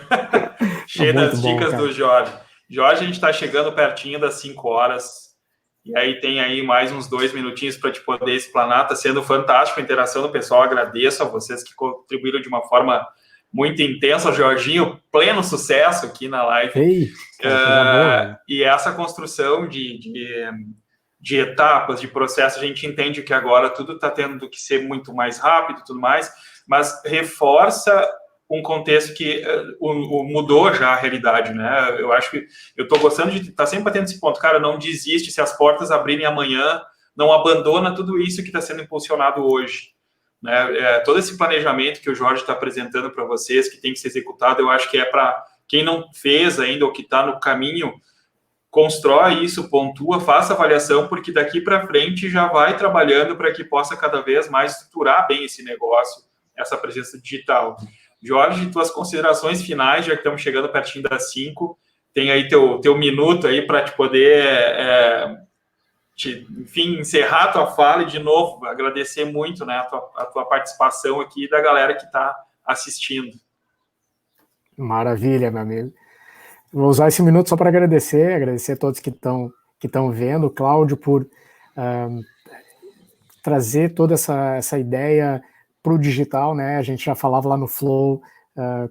Cheio das dicas do Jorge. Jorge, a gente está chegando pertinho das 5 horas. E aí tem aí mais uns 2 minutinhos para te poder explanar. Está sendo fantástico a interação do pessoal. Agradeço a vocês que contribuíram de uma forma muito intensa. Jorginho, pleno sucesso aqui na live. Ei, e essa construção de etapas, de processo, a gente entende que agora tudo está tendo que ser muito mais rápido e tudo mais, mas reforça um contexto que mudou já a realidade, né? Eu acho que eu estou gostando de estar sempre batendo esse ponto. Cara, não desiste, se as portas abrirem amanhã, não abandona tudo isso que está sendo impulsionado hoje. né? Todo esse planejamento que o Jorge está apresentando para vocês, que tem que ser executado, eu acho que é para quem não fez ainda ou que está no caminho, constrói isso, pontua, faça avaliação, porque daqui para frente já vai trabalhando para que possa cada vez mais estruturar bem esse negócio, essa presença digital. Jorge, tuas considerações finais, já que estamos chegando pertinho das 5, tem aí teu minuto aí para te poder, enfim, encerrar a tua fala e, de novo, agradecer muito, né, a tua participação aqui da galera que está assistindo. Maravilha, meu amigo. Vou usar esse minuto só para agradecer a todos que estão vendo, o Cláudio por trazer toda essa ideia para o digital, né? A gente já falava lá no Flow,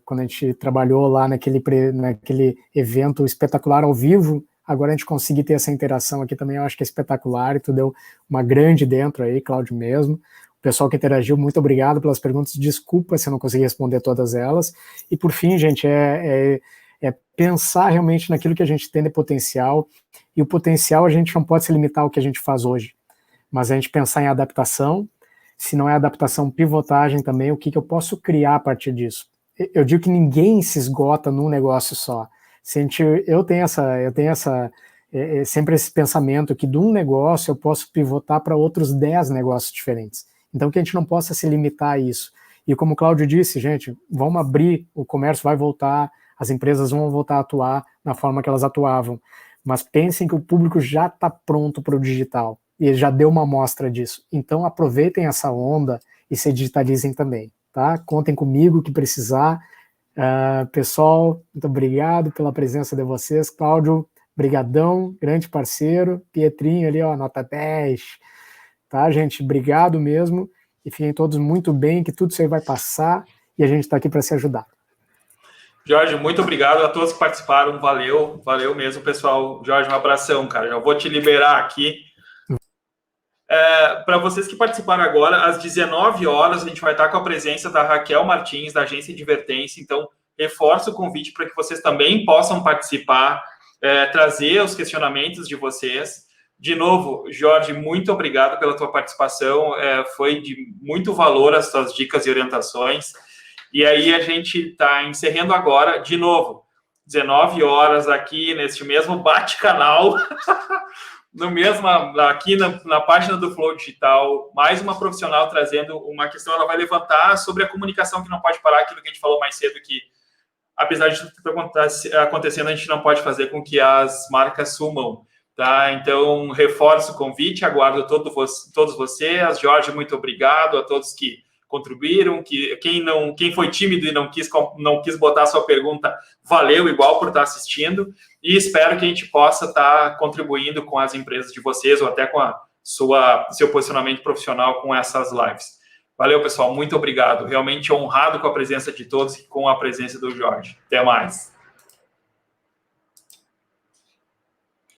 quando a gente trabalhou lá naquele evento espetacular ao vivo, agora a gente conseguir ter essa interação aqui também, eu acho que é espetacular, e tu deu uma grande dentro aí, Cláudio mesmo. O pessoal que interagiu, muito obrigado pelas perguntas, desculpa se eu não consegui responder todas elas. E por fim, gente, é pensar realmente naquilo que a gente tem de potencial, e o potencial a gente não pode se limitar ao que a gente faz hoje, mas a gente pensar em adaptação, se não é adaptação, pivotagem também, o que eu posso criar a partir disso. Eu digo que ninguém se esgota num negócio só. Eu tenho sempre esse pensamento que de um negócio eu posso pivotar para outros 10 negócios diferentes. Então que a gente não possa se limitar a isso. E como o Cláudio disse, gente, vamos abrir, o comércio vai voltar, as empresas vão voltar a atuar na forma que elas atuavam, mas pensem que o público já está pronto para o digital, e ele já deu uma amostra disso. Então aproveitem essa onda e se digitalizem também, tá? Contem comigo que precisar. Pessoal, muito obrigado pela presença de vocês. Cláudio, brigadão, grande parceiro. Pietrinho ali, ó, nota 10. Tá, gente? Obrigado mesmo. E fiquem todos muito bem, que tudo isso aí vai passar, e a gente está aqui para se ajudar. Jorge, muito obrigado a todos que participaram. Valeu mesmo, pessoal. Jorge, um abração, cara. Já vou te liberar aqui. Para vocês que participaram agora, às 19 horas, a gente vai estar com a presença da Raquel Martins, da Agência Advertência. Então, reforço o convite para que vocês também possam participar, trazer os questionamentos de vocês. De novo, Jorge, muito obrigado pela tua participação. Foi de muito valor as tuas dicas e orientações. E aí a gente está encerrando agora, de novo, 19 horas aqui neste mesmo bate-canal, aqui na página do Flow Digital, mais uma profissional trazendo uma questão. Ela vai levantar sobre a comunicação que não pode parar, aquilo que a gente falou mais cedo, que apesar de tudo que está acontecendo, a gente não pode fazer com que as marcas sumam, tá? Então, reforço o convite, aguardo todos vocês. Jorge, muito obrigado a todos que contribuíram, quem foi tímido e não quis botar a sua pergunta, valeu igual por estar assistindo, e espero que a gente possa estar contribuindo com as empresas de vocês, ou até com seu posicionamento profissional com essas lives. Valeu, pessoal, muito obrigado, realmente honrado com a presença de todos e com a presença do Jorge. Até mais.